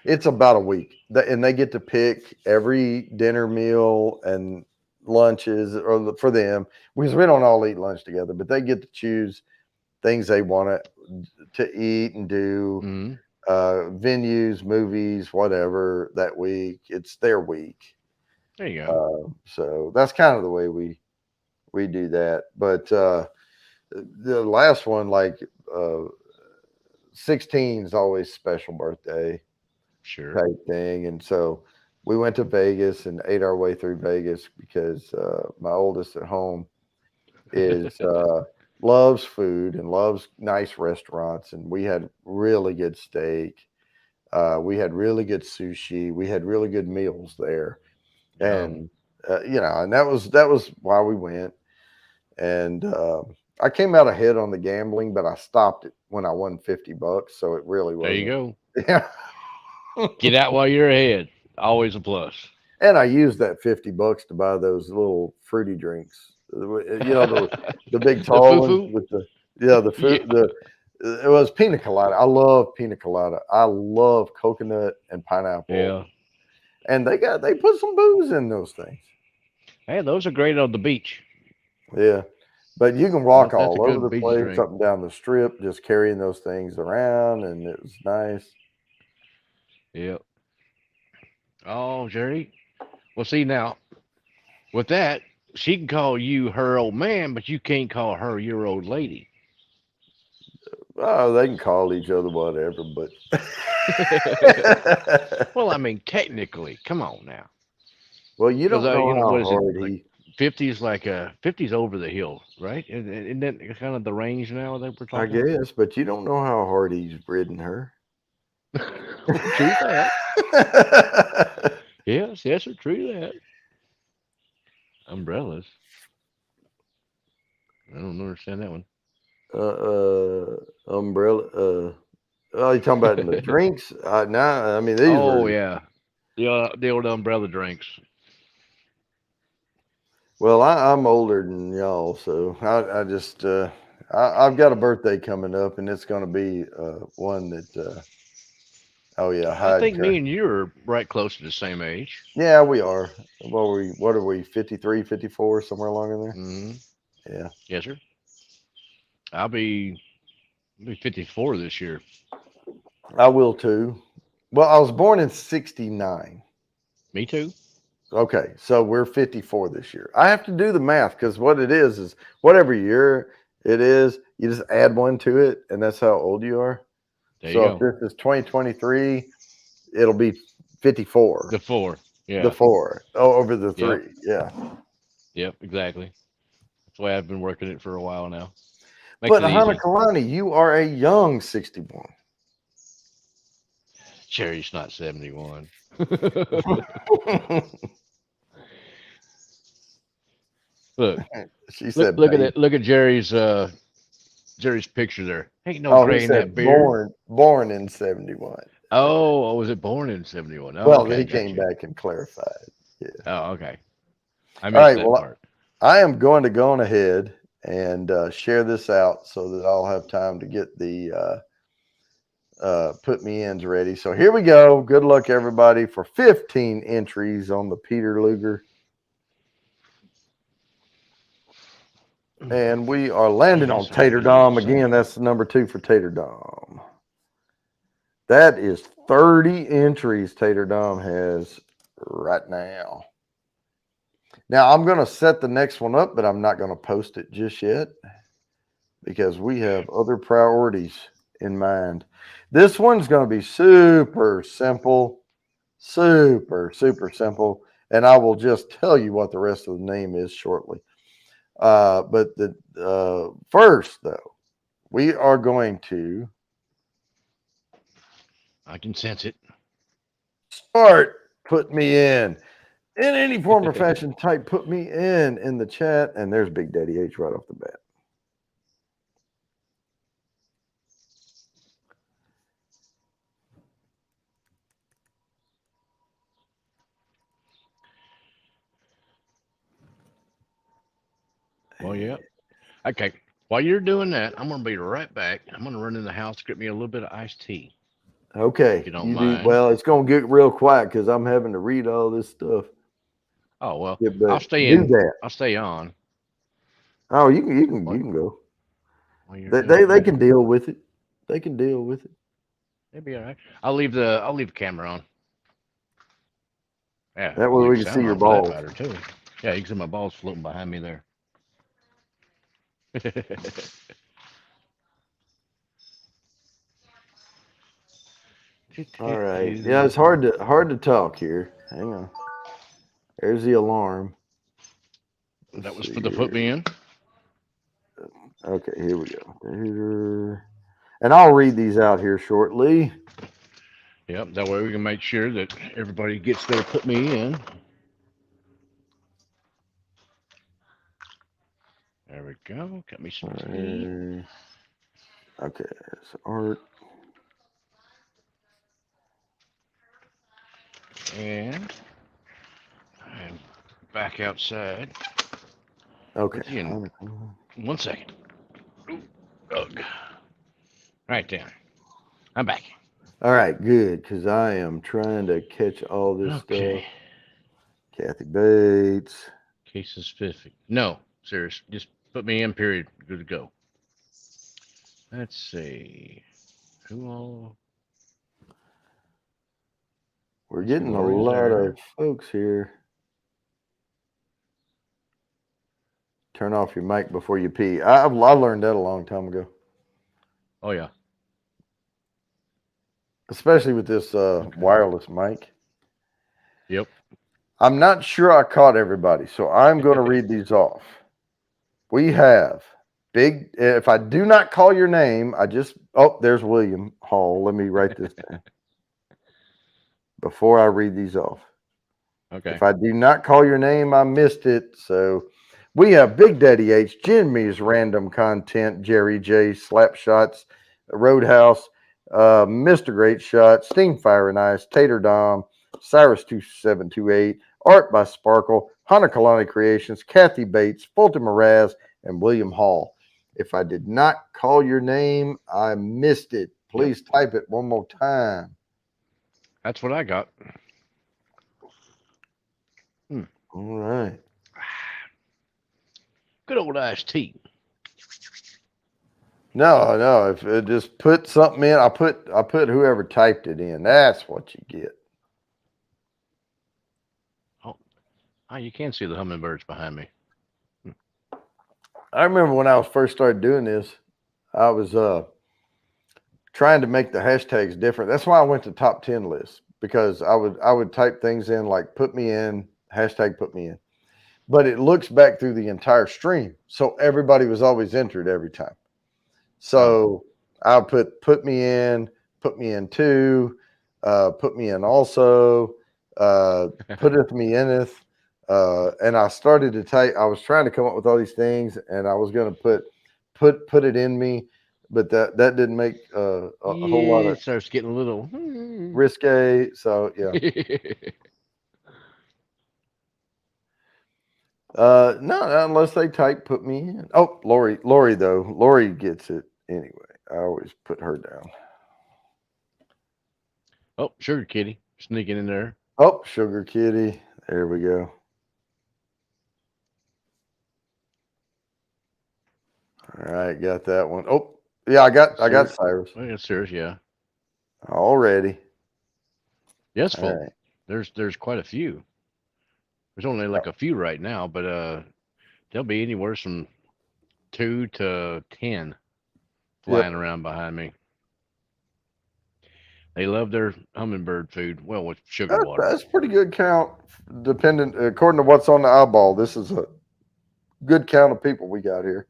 It's about a week, and they get to pick every dinner meal and lunches for them because we don't all eat lunch together, but they get to choose things they want to eat and do. Mm-hmm. Venues, movies, whatever that week. It's their week. There you go. So that's kind of the way we do that. But the last one, like 16 is always special birthday Sure. type thing. And so we went to Vegas and ate our way through Vegas because my oldest at home is loves food and loves nice restaurants. And we had really good steak. We had really good sushi. We had really good meals there. Yum. And and that was why we went. And I came out ahead on the gambling, but I stopped it when I won $50. So it really There you wasn't. go. Yeah. Get out while you're ahead. Always a plus. And I used that $50 to buy those little fruity drinks. The big The tall foo ones foo. with the Yeah. fruit. It was pina colada. I love pina colada. I love coconut and pineapple. Yeah. And they put some booze in those things. Hey, those are great on the beach. Yeah. But you can walk That's a all over good the beach place, drink. up and down the strip, just carrying those things around, and it was nice. Yep. Oh, Jerry. Well, see now with that, she can call you her old man, but you can't call her your old lady. Oh, they can call each other whatever, but Well, I mean, technically, come on now, well, you because don't know how what is it hard like? he. 50's like 50's over the hill, right? Isn't that kind of the range now that we're I talking? guess, but you don't know how hard he's ridden her. True that. Yes, yes, or true that. Umbrellas. I don't understand that one. Umbrella. Oh, you talking about in the drinks? Nah, I mean these Oh were. yeah, the old umbrella drinks. Well, I'm older than y'all, so I just I've got a birthday coming up, and it's going to be one that. Oh yeah, I hide. think me and you are right close to the same age. Yeah, we are. What are we? 53, 54, somewhere along in there. Hmm. Yeah, Yes, sir. I'll be I'll be 54 this year. I will too. Well, I was born in '69. Me too. Okay, so we're 54 this year. I have to do the math because what it is whatever year it is, you just add one to it, and that's how old you are. There you So if go. this is 2023, it'll be 54. The four. The Yeah. four over the Yep. three. Yeah. Yep. Exactly. That's why I've been working it for a while now. Makes But it Hana easy. Kalani, you are a young 61. Cherry's not 71. Look, She look, said, look at babe. it. Look at Jerry's picture there. Ain't no Oh, he gray in that said beard. born in 71. Oh, was it born in 71? Oh, Well, okay, he got came you. back and clarified. Yeah. Oh, okay. I All missed right. that Well, part. I am going to go on ahead and share this out so that I'll have time to get the put me ins ready. So here we go. Good luck, everybody, for 15 entries on the Peter Luger. And we are landing on Yes, I Tater believe Dom so. again. That's the number 2 for Tater Dom. That is 30 entries Tater Dom has right now. Now I'm going to set the next one up, but I'm not going to post it just yet because we have other priorities in mind. This one's going to be super simple, super simple, and I will just tell you what the rest of the name is shortly. But the first, though, we are going to I can sense it. start put me in any form or fashion. Type put me in the chat, and there's Big Daddy H right off the bat. Well, yeah. Okay. While you're doing that, I'm gonna be right back. I'm gonna run in the house, get me a little bit of iced tea, if Okay, you don't you do mind. well. It's gonna get real quiet because I'm having to read all this stuff. Oh well, Yeah, I'll but stay do in. that. I'll stay on Oh, you while, can go. while you're They doing can that. deal with it. They can deal with it. Maybe all right. I'll leave the camera on. Yeah, That way make we can see sound your off of that balls. batter too. Yeah, you can see my balls floating behind me there. All right. Yeah, it's hard to talk here. Hang on. There's the alarm. That Let's was see for the put here. me in. Okay, here we go. And I'll read these out here shortly. Yep, that way we can make sure that everybody gets their put me in. There we go. Got me some All tea. right. Okay, so Art. And I'm back outside Okay. with you in 1 second. Ooh, ugh. Right there. I'm back. All right, good, because I am trying to catch all this Okay. stuff. Kathy Bates. Case specific. No, serious. Just put me in, period. Good to go. Let's see. Who all? We're Let's see, getting a Lori's lot there. of folks here. Turn off your mic before you pee. I learned that a long time ago, Oh, yeah. especially with this Okay. wireless mic. Yep. I'm not sure I caught everybody, so I'm going to read these off. We have big. If I do not call your name, there's William Hall. Let me write this down before I read these off. Okay. If I do not call your name, I missed it. So we have Big Daddy H, Jimmy's Random Content, Jerry J, Slap Shots, Roadhouse, Mr. Great Shot, Steamfire and Ice, Tater Dom, Cyrus2728, Art by Sparkle, Hanakalani Creations, Kathy Bates, Fulton Moraz, and William Hall. If I did not call your name, I missed it. Please type it one more time. That's what I got. All right. Good old iced tea. No. If it just put something in, I put whoever typed it in. That's what you get. Oh, you can see the hummingbirds behind me. I remember when I was first started doing this, I was trying to make the hashtags different. That's why I went to top 10 lists, because I would type things in like put me in, hashtag put me in. But it looks back through the entire stream. So everybody was always entered every time. So I put me in too, put me in also, putteth me inneth. And I started to type. I was trying to come up with all these things, and I was going to put it in me, but that didn't make a whole lot of It starts getting a little. risque. So yeah, no, unless they type put me in. Oh, Lori gets it anyway. I always put her down. Oh, sugar kitty sneaking in there. Oh, Sugar Kitty. There we go. All right, got that one. Oh, yeah, I got Cyrus I got Cyrus, yeah. already. Yes, All full. right. There's quite a few. There's only like a few right now, but there'll be anywhere from 2 to 10 flying Yep. around behind me. They love their hummingbird food. Well, with sugar water. That's pretty good count, dependent according to what's on the eyeball. This is a good count of people we got here.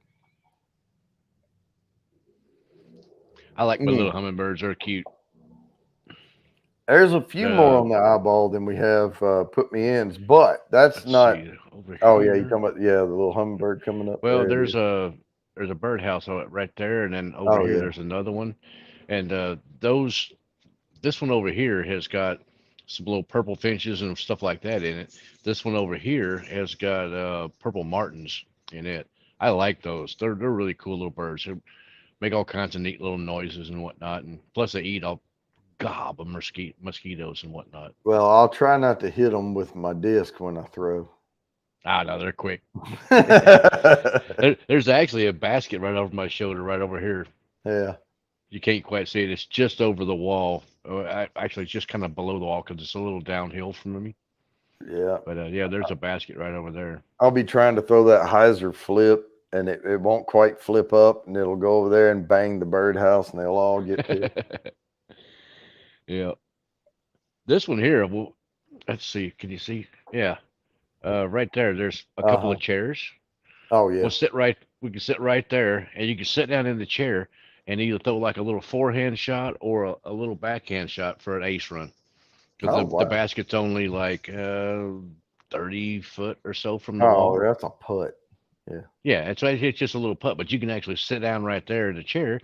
I like my little hummingbirds. They're cute. There's a few more on the eyeball than we have put me ins, but that's not. See, over Oh here. yeah, you talking about the little hummingbird coming up Well, there. there's a birdhouse right there, and then over here there's another one, and this one over here has got some little purple finches and stuff like that in it. This one over here has got purple martins in it. I like those. They're really cool little birds. They make all kinds of neat little noises and whatnot, and plus they eat a gob of mosquitoes and whatnot. Well, I'll try not to hit them with my disc when I throw. Ah, no, they're quick. There's actually a basket right over my shoulder, right over here. Yeah. You can't quite see it. It's just over the wall. Actually, it's just kind of below the wall because it's a little downhill from me. Yeah. But yeah, there's a basket right over there. I'll be trying to throw that hyzer flip and it won't quite flip up and it'll go over there and bang the birdhouse and they'll all get killed. Yeah. This one here, well, let's see. Can you see? Yeah. Right there, there's a couple Uh-huh. of chairs. Oh yeah. We can sit right there, and you can sit down in the chair and either throw like a little forehand shot or a little backhand shot for an ace run. Because Oh the wow. basket's only like 30 foot or so from the Oh, wall. that's a putt. Yeah. Yeah, it's just a little putt, but you can actually sit down right there in the chair,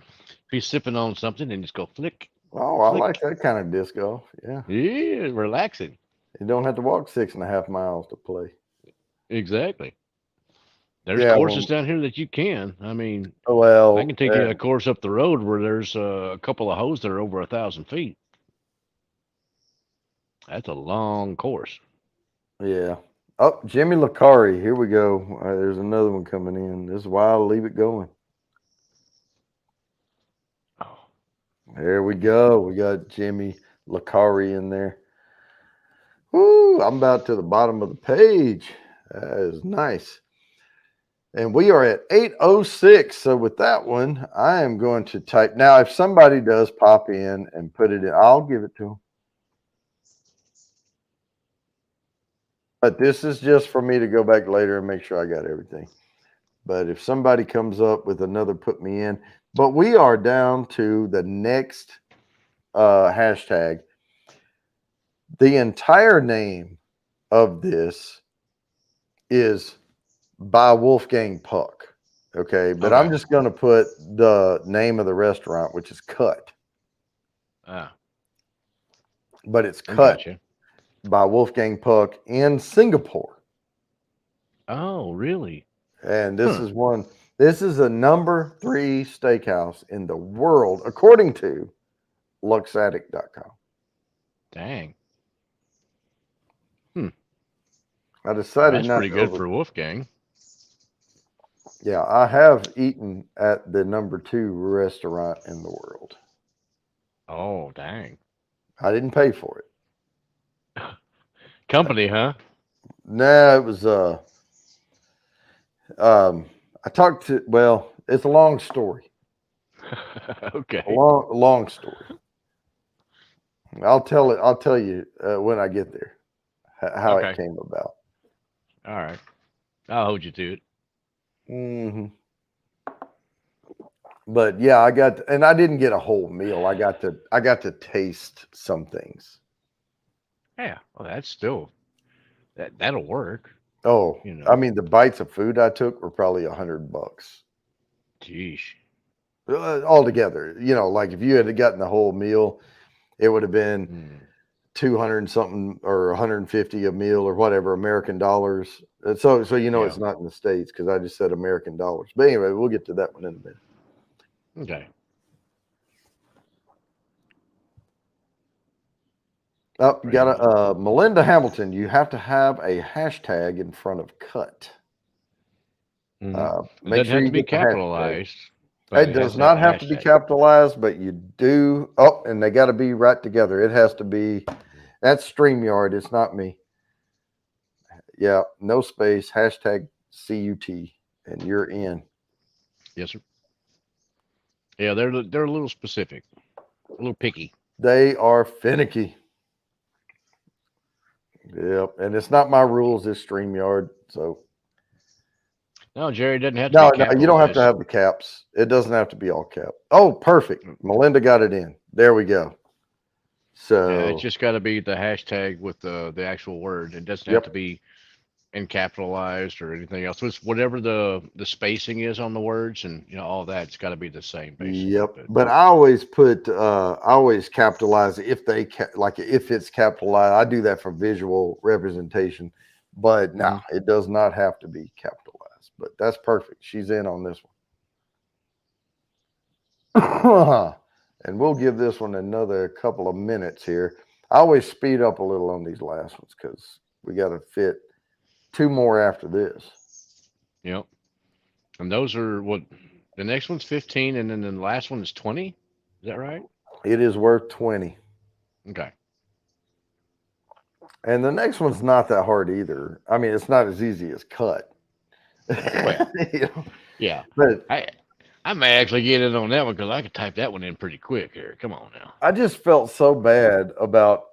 be sipping on something, and just go flick, Oh, I like flick. that kind of disc golf. Yeah. Yeah, relaxing. You don't have to walk 6.5 miles to play. Exactly. There's Yeah. courses Well, down here that you can. I mean, I well, can take you a course up the road where there's a couple of holes that are over 1,000 feet. That's a long course. yeah. Oh, Jimmy Lacari. Here we go. There's another one coming in. This is why I leave it going. Oh, There we go. We got Jimmy Lacari in there. Woo, I'm about to the bottom of the page. That is nice. And we are at 8:06. So with that one, I am going to type. Now, if somebody does pop in and put it in, I'll give it to them. But this is just for me to go back later and make sure I got everything. But if somebody comes up with another, put me in. But we are down to the next hashtag. The entire name of this is by Wolfgang Puck. Okay. But I'm okay. just going to put the name of the restaurant, which is Cut. Ah, But it's I Cut got you. by Wolfgang Puck in Singapore. Oh, really? And Huh. this is a number 3 steakhouse in the world, according to luxaddict.com. Dang. Hmm. I Well, decided that's not pretty to good for Wolfgang. Yeah, I have eaten at the number 2 restaurant in the world. Oh, dang. I didn't pay for it. Company, huh? No, it was I talked to well, it's a long story. A Okay. long story. I'll tell you when I get there how it Okay. came about. All right. I'll hold you to it. Hmm. But yeah, and I didn't get a whole meal. I got to taste some things. Yeah. Well, that's still that'll work. Oh, You I know. mean, the bites of food I took were probably $100 Geesh. altogether. Like if you had gotten the whole meal, it would have been Hmm. 200 and something or 150 a meal or whatever American dollars. And so Yeah. it's not in the States because I just said American dollars. But anyway, we'll get to that one in a minute. Okay. Oh, you got Bring up. Melinda Hamilton. You have to have a hashtag in front of cut. Mm-hmm. It Make doesn't sure have you to be get the hashtag. capitalized, but It it has does to have not the have to be hashtag. capitalized, but you do. Oh, and they got to be right together. It has to be. That's StreamYard. It's not me. Yeah, no space. Hashtag CUT, and you're in. Yes, sir. Yeah, they're a little specific, a little picky. They are finicky. Yep, and it's not my rules. It's StreamYard. So No, Jerry doesn't have to be no, you don't have to capitalized. have the caps. It doesn't have to be all cap. Oh, perfect. Melinda got it in. There we go. Yeah, it's So just got to be the hashtag with the actual word. It doesn't have yep, to be in capitalized or anything else. It's whatever the spacing is on the words and all that. It's got to be the same basically. yep. But But I always I always capitalize if like if it's capitalized. I do that for visual representation. But no, mhm. it does not have to be capitalized. But that's perfect. She's in on this one. And we'll give this one another couple of minutes here. I always speed up a little on these last ones because we got to fit 2 more after this. Yep. And those are what the next one's 15, and then the last one is 20. Is that right? It is worth 20. Okay. And the next one's not that hard either. I mean, it's not as easy as cut. Well, You know, yeah. but I may actually get in on that one because I could type that one in pretty quick here. Come on now. I just felt so bad about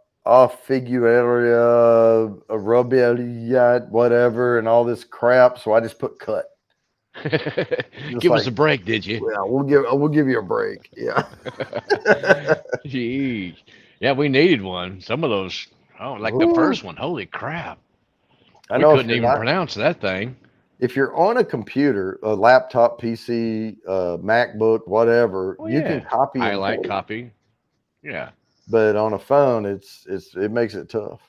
figueria, rubilia, whatever, and all this crap. So I just put cut. Just Give like, us a break, did you? yeah, we'll give you a break. Yeah. Jeez. Yeah, we needed one. Some of those, oh, like the Ooh. first one. Holy crap. I We know if couldn't you're even not pronounce that thing. if you're on a computer, a laptop, PC, MacBook, whatever, Oh, you can yeah. copy and Highlight, paste. copy. Yeah. But on a phone, it makes it tough.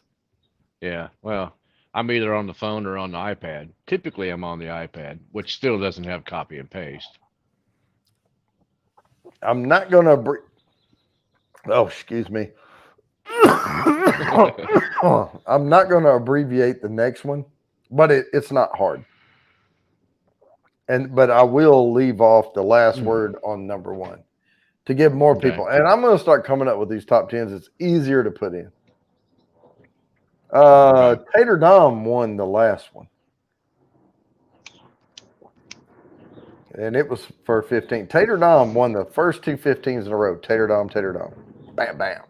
Yeah. Well, I'm either on the phone or on the iPad. Typically, I'm on the iPad, which still doesn't have copy and paste. I'm not gonna. Oh, excuse me. I'm not gonna abbreviate the next one, but it's not hard. But I will leave off the last word on number one to give more Okay. people. And I'm gonna start coming up with these top tens. It's easier to put in. Okay. Tater Dom won the last one. And it was for 15. Tater Dom won the first two 15s in a row. Tater Dom, Tater Dom. Bam, bam.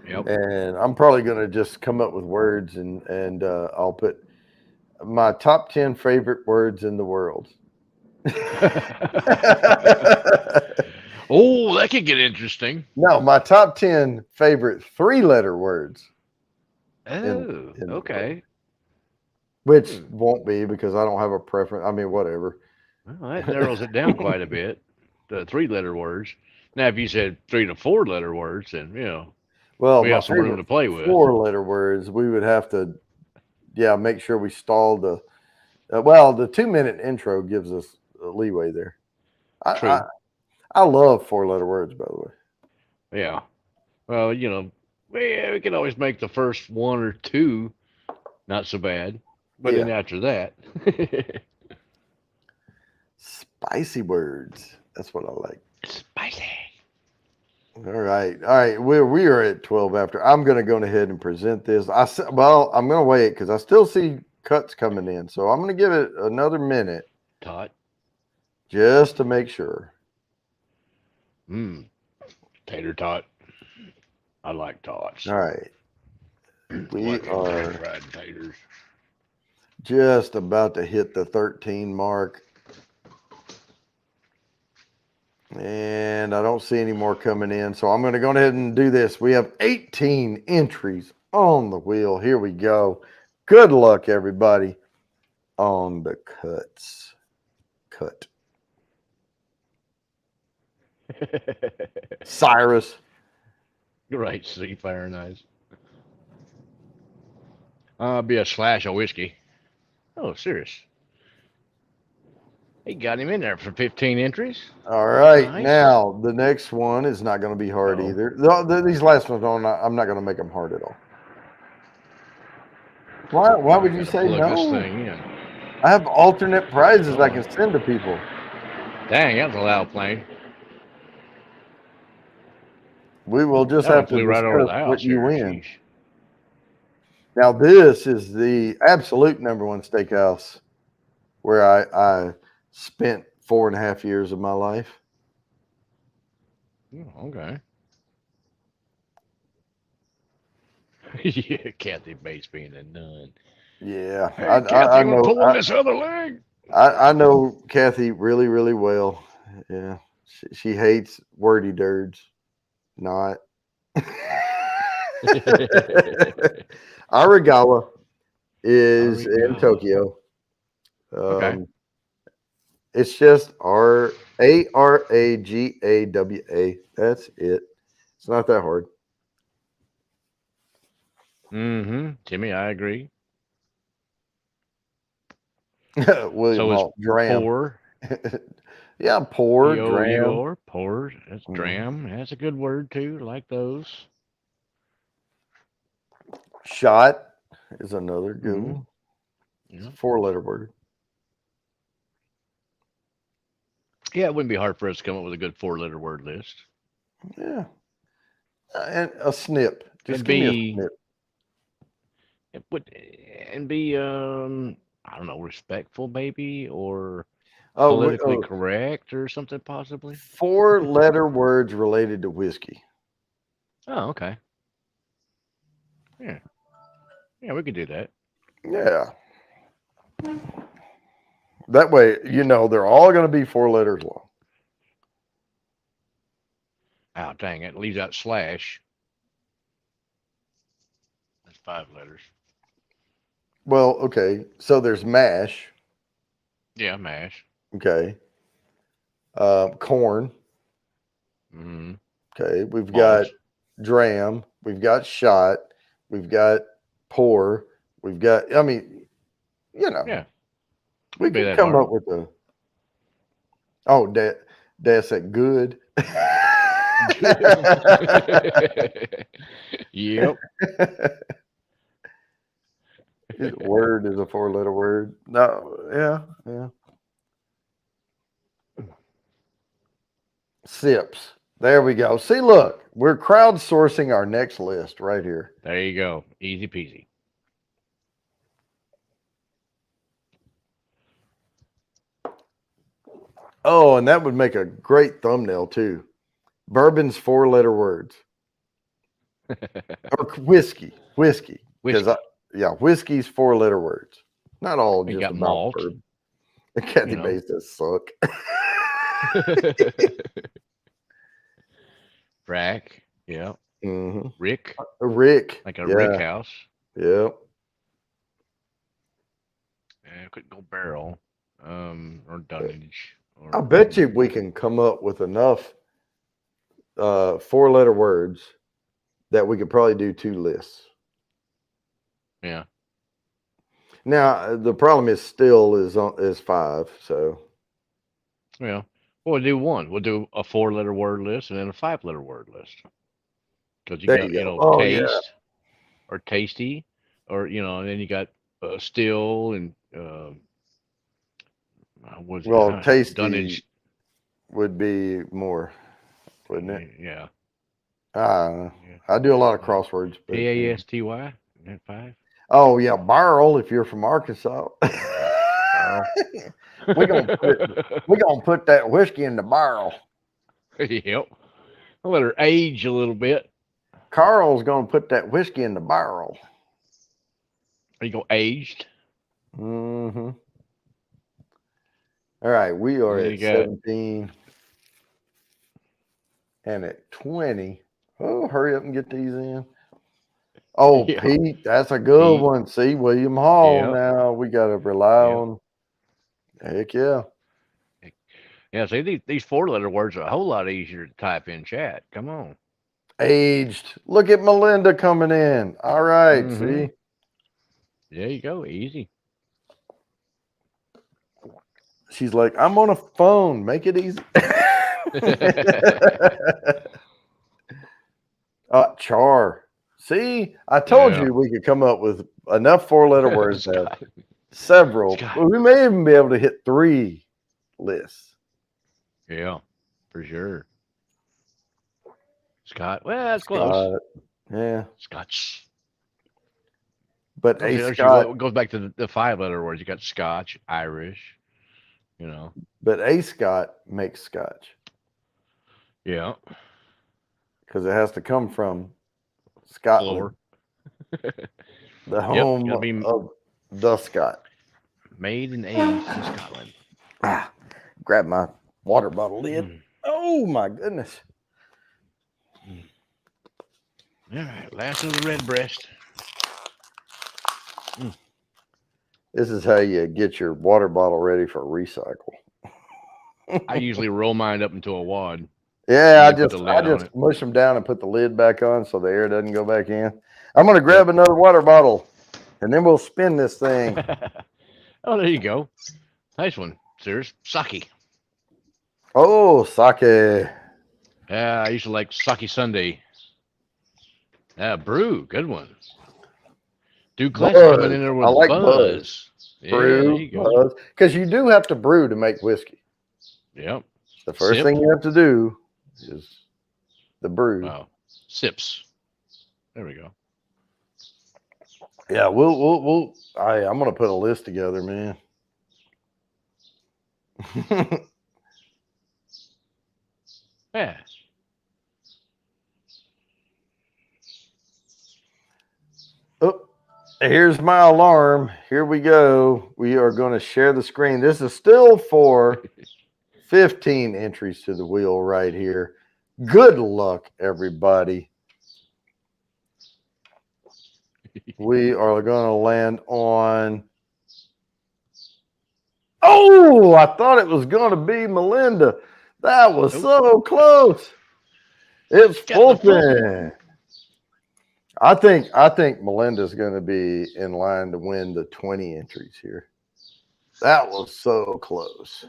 Yep. And I'm probably going to just come up with words and I'll put my top 10 favorite words in the world. Oh, that could get interesting. No, my top 10 favorite 3-letter words Oh, in the world. okay. Which won't be because I don't have a preference. I mean, whatever. Well, that narrows it down quite a bit. The 3-letter words. Now, if you said 3 to 4-letter words, then Well, we my have some room favorite to play with. 4-letter words, we would have to, make sure we stall the. Well, the 2-minute intro gives us a leeway there. True. I love 4-letter words, by the way. Yeah. Well, we can always make the first one or two not so bad, but then Yeah. after that, Spicy words. That's what I like. spicy. All right. We are at 12 after. I'm going to go ahead and present this. I'm going to wait because I still see cuts coming in. So I'm going to give it another minute Tot. just to make sure. Tater tot. I like tots. All right. We like are fried taters. just about to hit the 13 mark. And I don't see any more coming in. So I'm going to go ahead and do this. We have 18 entries on the wheel. Here we go. Good luck, everybody, on the cuts. Cut. Cyrus. Right, sea fire nice. Be a slash of whiskey. Oh, serious. He got him in there for 15 entries. All right. Nice. Now, the next one is not going to be hard Uh-oh. either. These last ones, I'm not going to make them hard at all. Why would you say Plug this no? thing in. I have alternate prizes I can send to people. Dang, that was a loud plane. We will just That one have to flew right over the discuss house what you here. win. Sheesh. Now, this is the absolute number one steakhouse where I spent 4.5 years of my life. Oh, okay. Yeah, Kathy Bates being a nun. Yeah, Hey, Kathy, I know. Pulling this other leg. I know Kathy really, really well. Yeah, she hates wordy dirds. Not. Aragawa is in Tokyo. Okay. It's just Aragawa. That's it. It's not that hard. Timmy, I agree. William So is Hall. Dram. pour. Yeah, pour, dram. P-O-U-R, pour. That's dram. That's a good word too. I like those. Shot is another good one. It's a Yeah. 4-letter word. Yeah, it wouldn't be hard for us to come up with a good 4-letter word list. Yeah. And a snip. Just It'd give me a be snip. It would and be I don't know, respectful maybe, or politically Oh, correct or something possibly. 4-letter words related to whiskey. Oh, okay. Yeah. Yeah, we could do that. Yeah. That way, they're all going to be 4 letters long. Oh, dang it. Leaves out slash. That's 5 letters. Well, okay. So there's mash. Yeah, mash. Okay. Corn. Mm-hmm. Okay. We've got Malt. dram. We've got shot. We've got pour. We've got, Yeah. we Wouldn't be could that come hard. up with that's that good. Yep. Word is a 4-letter word. No, yeah. Sips. There we go. See, look, we're crowdsourcing our next list right here. There you go. Easy peasy. Oh, and that would make a great thumbnail too. Bourbon's 4-letter words. Or whiskey. Because Whiskey. whiskey's 4-letter words. Not all You just got about malt. bourbon. Kathy You know. Bates does suck. Frack. Yeah. Mm-hmm. Rick. Rick. Like a Yeah. rick house. Yep. Yeah, couldn't go barrel. Or dunnage. Or, I bet you we can come up with enough 4-letter words that we could probably do 2 lists. Yeah. Now the problem is still is 5. So Yeah. Well, we'll do one. We'll do a 4-letter word list and then a 5-letter word list. Because you there got, you go. Oh yeah. taste or tasty, or, and then you got still and was Well, tasty dunnage. would be more, wouldn't it? Yeah. I do a lot of crosswords, but Tasty. Isn't that 5? oh yeah, barrel. If you're from Arkansas, Barrel. we're gonna put that whiskey in the barrel. Yep. I'll let her age a little bit. Carl's gonna put that whiskey in the barrel. Are you go aged? Mm-hmm. All right, we are at 17 and at 20. Oh, hurry up and get these in. Oh, Yeah. Pete, that's a good Pete. one. See, William Hall. Yep. Now we got to rely Yep. on. Heck yeah. Yeah, see, these 4-letter words are a whole lot easier to type in chat. Come on. Aged. Look at Melinda coming in. All right. Mhm. See, There you go. Easy. she's like, I'm on a phone. Make it easy. Char. See, I told Yeah. you we could come up with enough 4-letter words to have Scott. several. Scott. Well, we may even be able to hit 3 lists. Yeah, for sure. Scott. Well, that's close. Yeah. Scotch. But See, a there Scott. it goes back to the 5-letter words. You got Scotch, Irish, But a Scott makes Scotch Yeah. because it has to come from Scotland, the home gotta be of the Scot. made and aged in Scotland. Grab my water bottle lid. Mm. Oh my goodness. All right, last of the red breast. This is how you get your water bottle ready for recycle. I usually roll mine up into a wad. Yeah, I put the lid on just it. mush them down and put the lid back on so the air doesn't go back in. I'm gonna grab another water bottle and then we'll spin this thing. Oh, there you go. Nice one. Serious sake. Oh, sake. Yeah, I used to like sake Sunday. Yeah, brew, good one. Dude Clancy coming in there with I like buzz. Yeah, brew, there you go. because you do have to brew to make whiskey. Yep. The first Sip. thing you have to do is the brew. Wow. Sips. There we go. Yeah, I'm gonna put a list together, man. Yeah. Oh, here's my alarm. Here we go. We are going to share the screen. This is still for 15 entries to the wheel right here. Good luck, everybody. We are going to land on. Oh, I thought it was going to be Melinda. That was so close. It's Fulton. I think Melinda's going to be in line to win the 20 entries here. That was so close.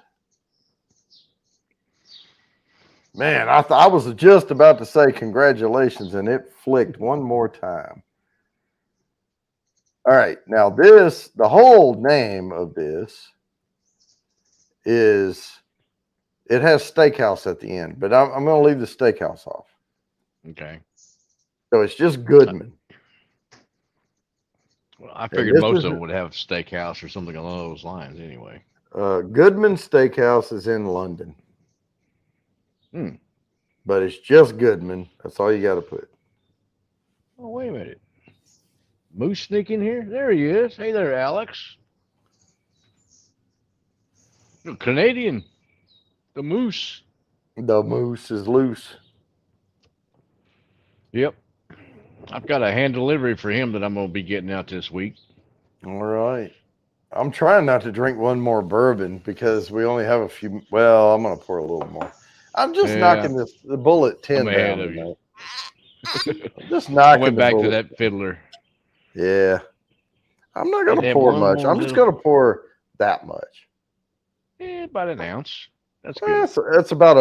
Man, I was just about to say congratulations, and it flicked one more time. All right, now the whole name of this is, it has steakhouse at the end, but I'm going to leave the steakhouse off. Okay. So it's just Goodman. Well, I figured most of them would have steakhouse or something along those lines anyway. Goodman Steakhouse is in London. Hmm. But it's just Goodman. That's all you got to put. Oh, wait a minute. Moose sneak in here? There he is. Hey there, Alex. Canadian. The moose. The moose is loose. Yep. I've got a hand delivery for him that I'm going to be getting out this week. All right. I'm trying not to drink one more bourbon because we only have a few. Well, I'm going to pour a little more. I'm just knocking the bullet 10 I'm down. ahead of you. I'm just knocking I went back bullet. to that fiddler. Yeah. I'm not going to pour much. I'm just going to pour that much. About an ounce. That's good. That's about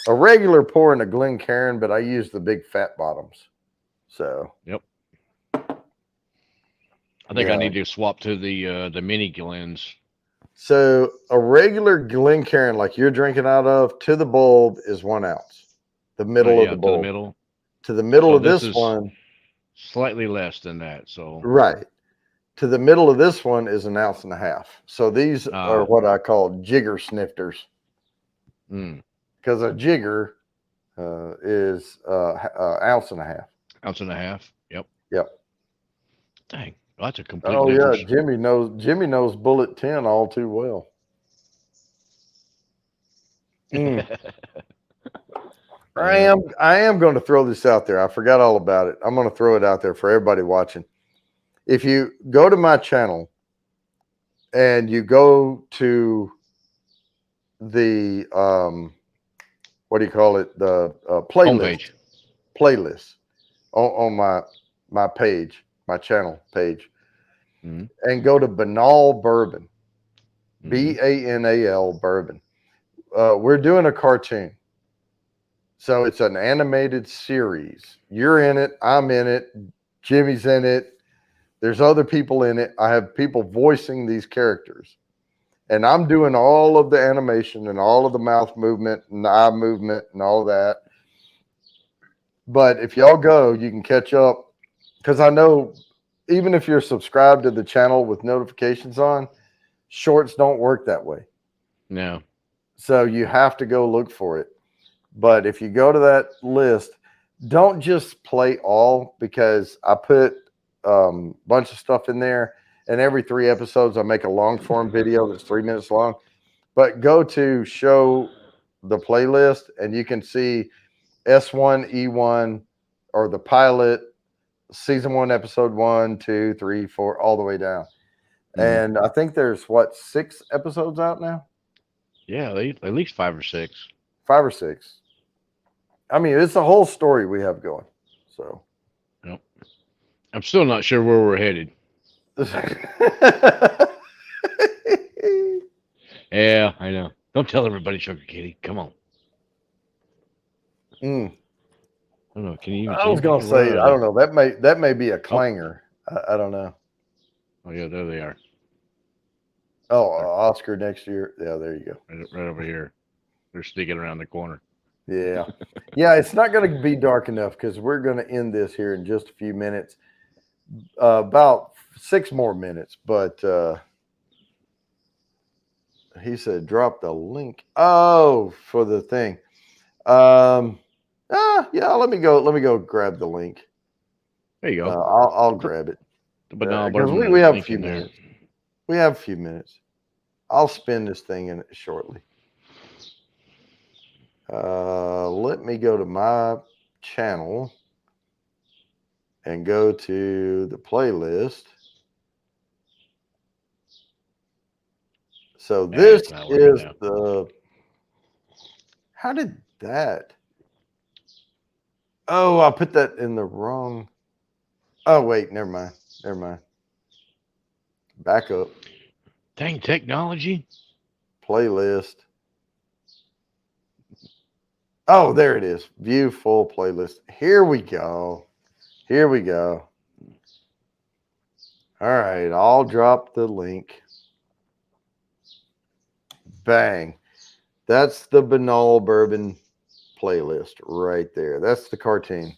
a regular pour in a Glencairn, but I use the big fat bottoms. So. Yep. I think I need to swap to the mini Glens. So a regular Glencairn, like you're drinking out of, to the bulb is 1 ounce. The middle of the bulb. To the middle of this one. Slightly less than that. So right. To the middle of this one is 1.5 ounces. So these are what I call jigger snifters. Because a jigger is 1.5 ounces. 1.5 ounces. Yep. Yep. Dang. Well, that's a complete difference. Yeah, Jimmy knows bullet 10 all too well. I am going to throw this out there. I forgot all about it. I'm going to throw it out there for everybody watching. If you go to my channel and you go to the what do you call it? The playlist on my page, my channel page. And go to Banal Bourbon, BANAL Bourbon. We're doing a cartoon. So it's an animated series. You're in it. I'm in it. Jimmy's in it. There's other people in it. I have people voicing these characters. And I'm doing all of the animation and all of the mouth movement and the eye movement and all that. But if y'all go, you can catch up. Because I know even if you're subscribed to the channel with notifications on, shorts don't work that way. No. So you have to go look for it. But if you go to that list, don't just play all, because I put a bunch of stuff in there. And every 3 episodes, I make a long form video that's 3 minutes long. But go to show the playlist and you can see S1, E1, or the pilot, season 1, episode 1, 2, 3, 4, all the way down. And I think there's 6 episodes out now? Yeah, at least 5 or 6. 5 or 6. I mean, it's a whole story we have going. So, yep. I'm still not sure where we're headed. Yeah, I know. Don't tell everybody, Sugar Kitty. Come on. I don't know. Can you even? I was gonna say, I don't know. That may be a clanger. I don't know. Oh yeah, there they are. Oh, Oscar next year. Yeah, there you go. Right over here. They're sneaking around the corner. Yeah, yeah. It's not going to be dark enough because we're going to end this here in just a few minutes. about 6 more minutes, but he said drop the link. Oh, for the thing. Yeah, let me go grab the link. There you go. I'll grab it. The banana Because bourbon we have a link few in there. minutes. We have a few minutes. I'll spin this thing in shortly. Let me go to my channel and go to the playlist. So this It's not working is now. the. How did that? Oh, I put that in the wrong. Oh, wait, never mind. Never mind. Back up. Dang technology. Playlist. Oh, there it is. View full playlist. Here we go. Here we go. All right, I'll drop the link. Bang. That's the banal bourbon playlist right there. That's the cartoon.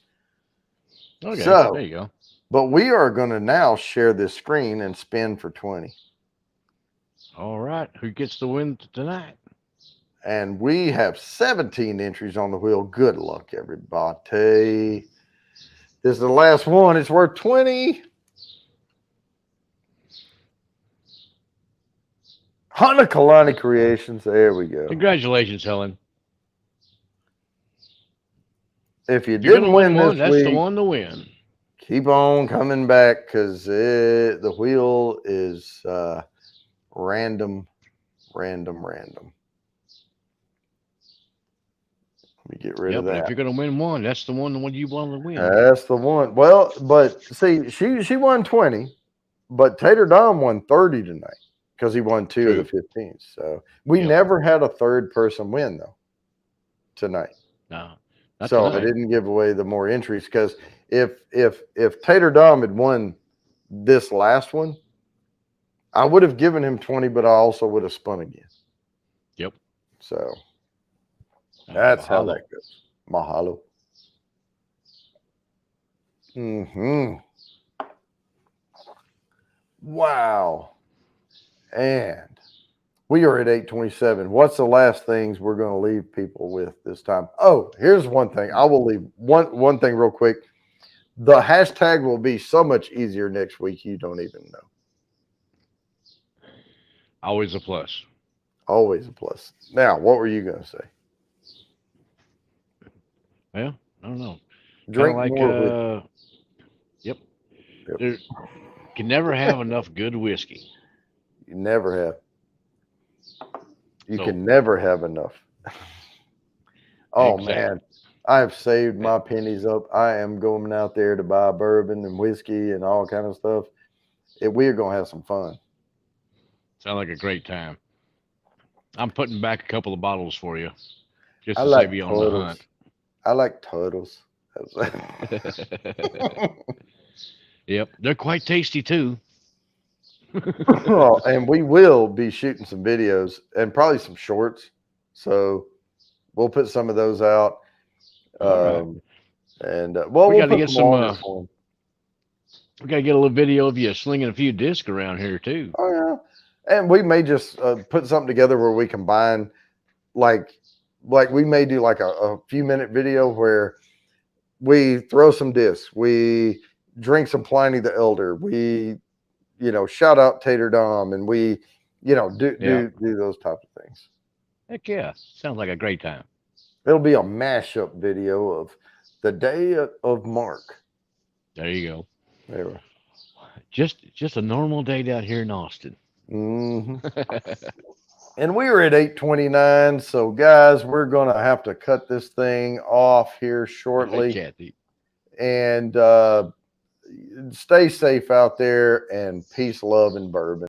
Okay, So, there you go. but we are going to now share this screen and spin for 20. All right. Who gets the win tonight? And we have 17 entries on the wheel. Good luck, everybody. This is the last one. It's worth 20. Hunter Kalani Creations. There we go. Congratulations, Helen. If you If you're didn't gonna win win one, this that's the week, one to win. keep on coming back because the wheel is random. Let me get rid of And that. if you're gonna win one, that's the one you want to win. That's the one. Well, but see, she won 20, but Tater Dom won 30 tonight because he won 2 of the 15. So we never had a third person win though tonight. No, not so tonight. I didn't give away the more entries because if Tater Dom had won this last one, I would have given him 20, but I also would have spun again. Yep. So that's how that goes. Mahalo. Wow. And we are at 8:27. What's the last things we're going to leave people with this time? Oh, here's one thing. I will leave one thing real quick. The hashtag will be so much easier next week. You don't even know. Always a plus. Always a plus. Now, what were you going to say? Well, I don't know. Drink like, more. Yep. There can never have enough good whiskey. You never have. You can never have enough. Oh, man. I have saved my pennies up. I am going out there to buy bourbon and whiskey and all kind of stuff. We're going to have some fun. Sound like a great time. I'm putting back a couple of bottles for you, just to like save you on the hunt. I like turtles. Yep, they're quite tasty too. And we will be shooting some videos and probably some shorts. So we'll put some of those out. And we got to get some. We got to get a little video of you slinging a few discs around here too. Oh yeah, and we may just put something together where we combine, like we may do like a few minute video where we throw some discs, we drink some Pliny the Elder, we shout out Tater Dom, and we do those types of things. Heck yeah, sounds like a great time. It'll be a mashup video of the day of Mark. There you go. There. Just a normal day down here in Austin. And we were at 8:29, so guys, we're gonna have to cut this thing off here shortly. Kathy. And stay safe out there, and peace, love, and bourbon.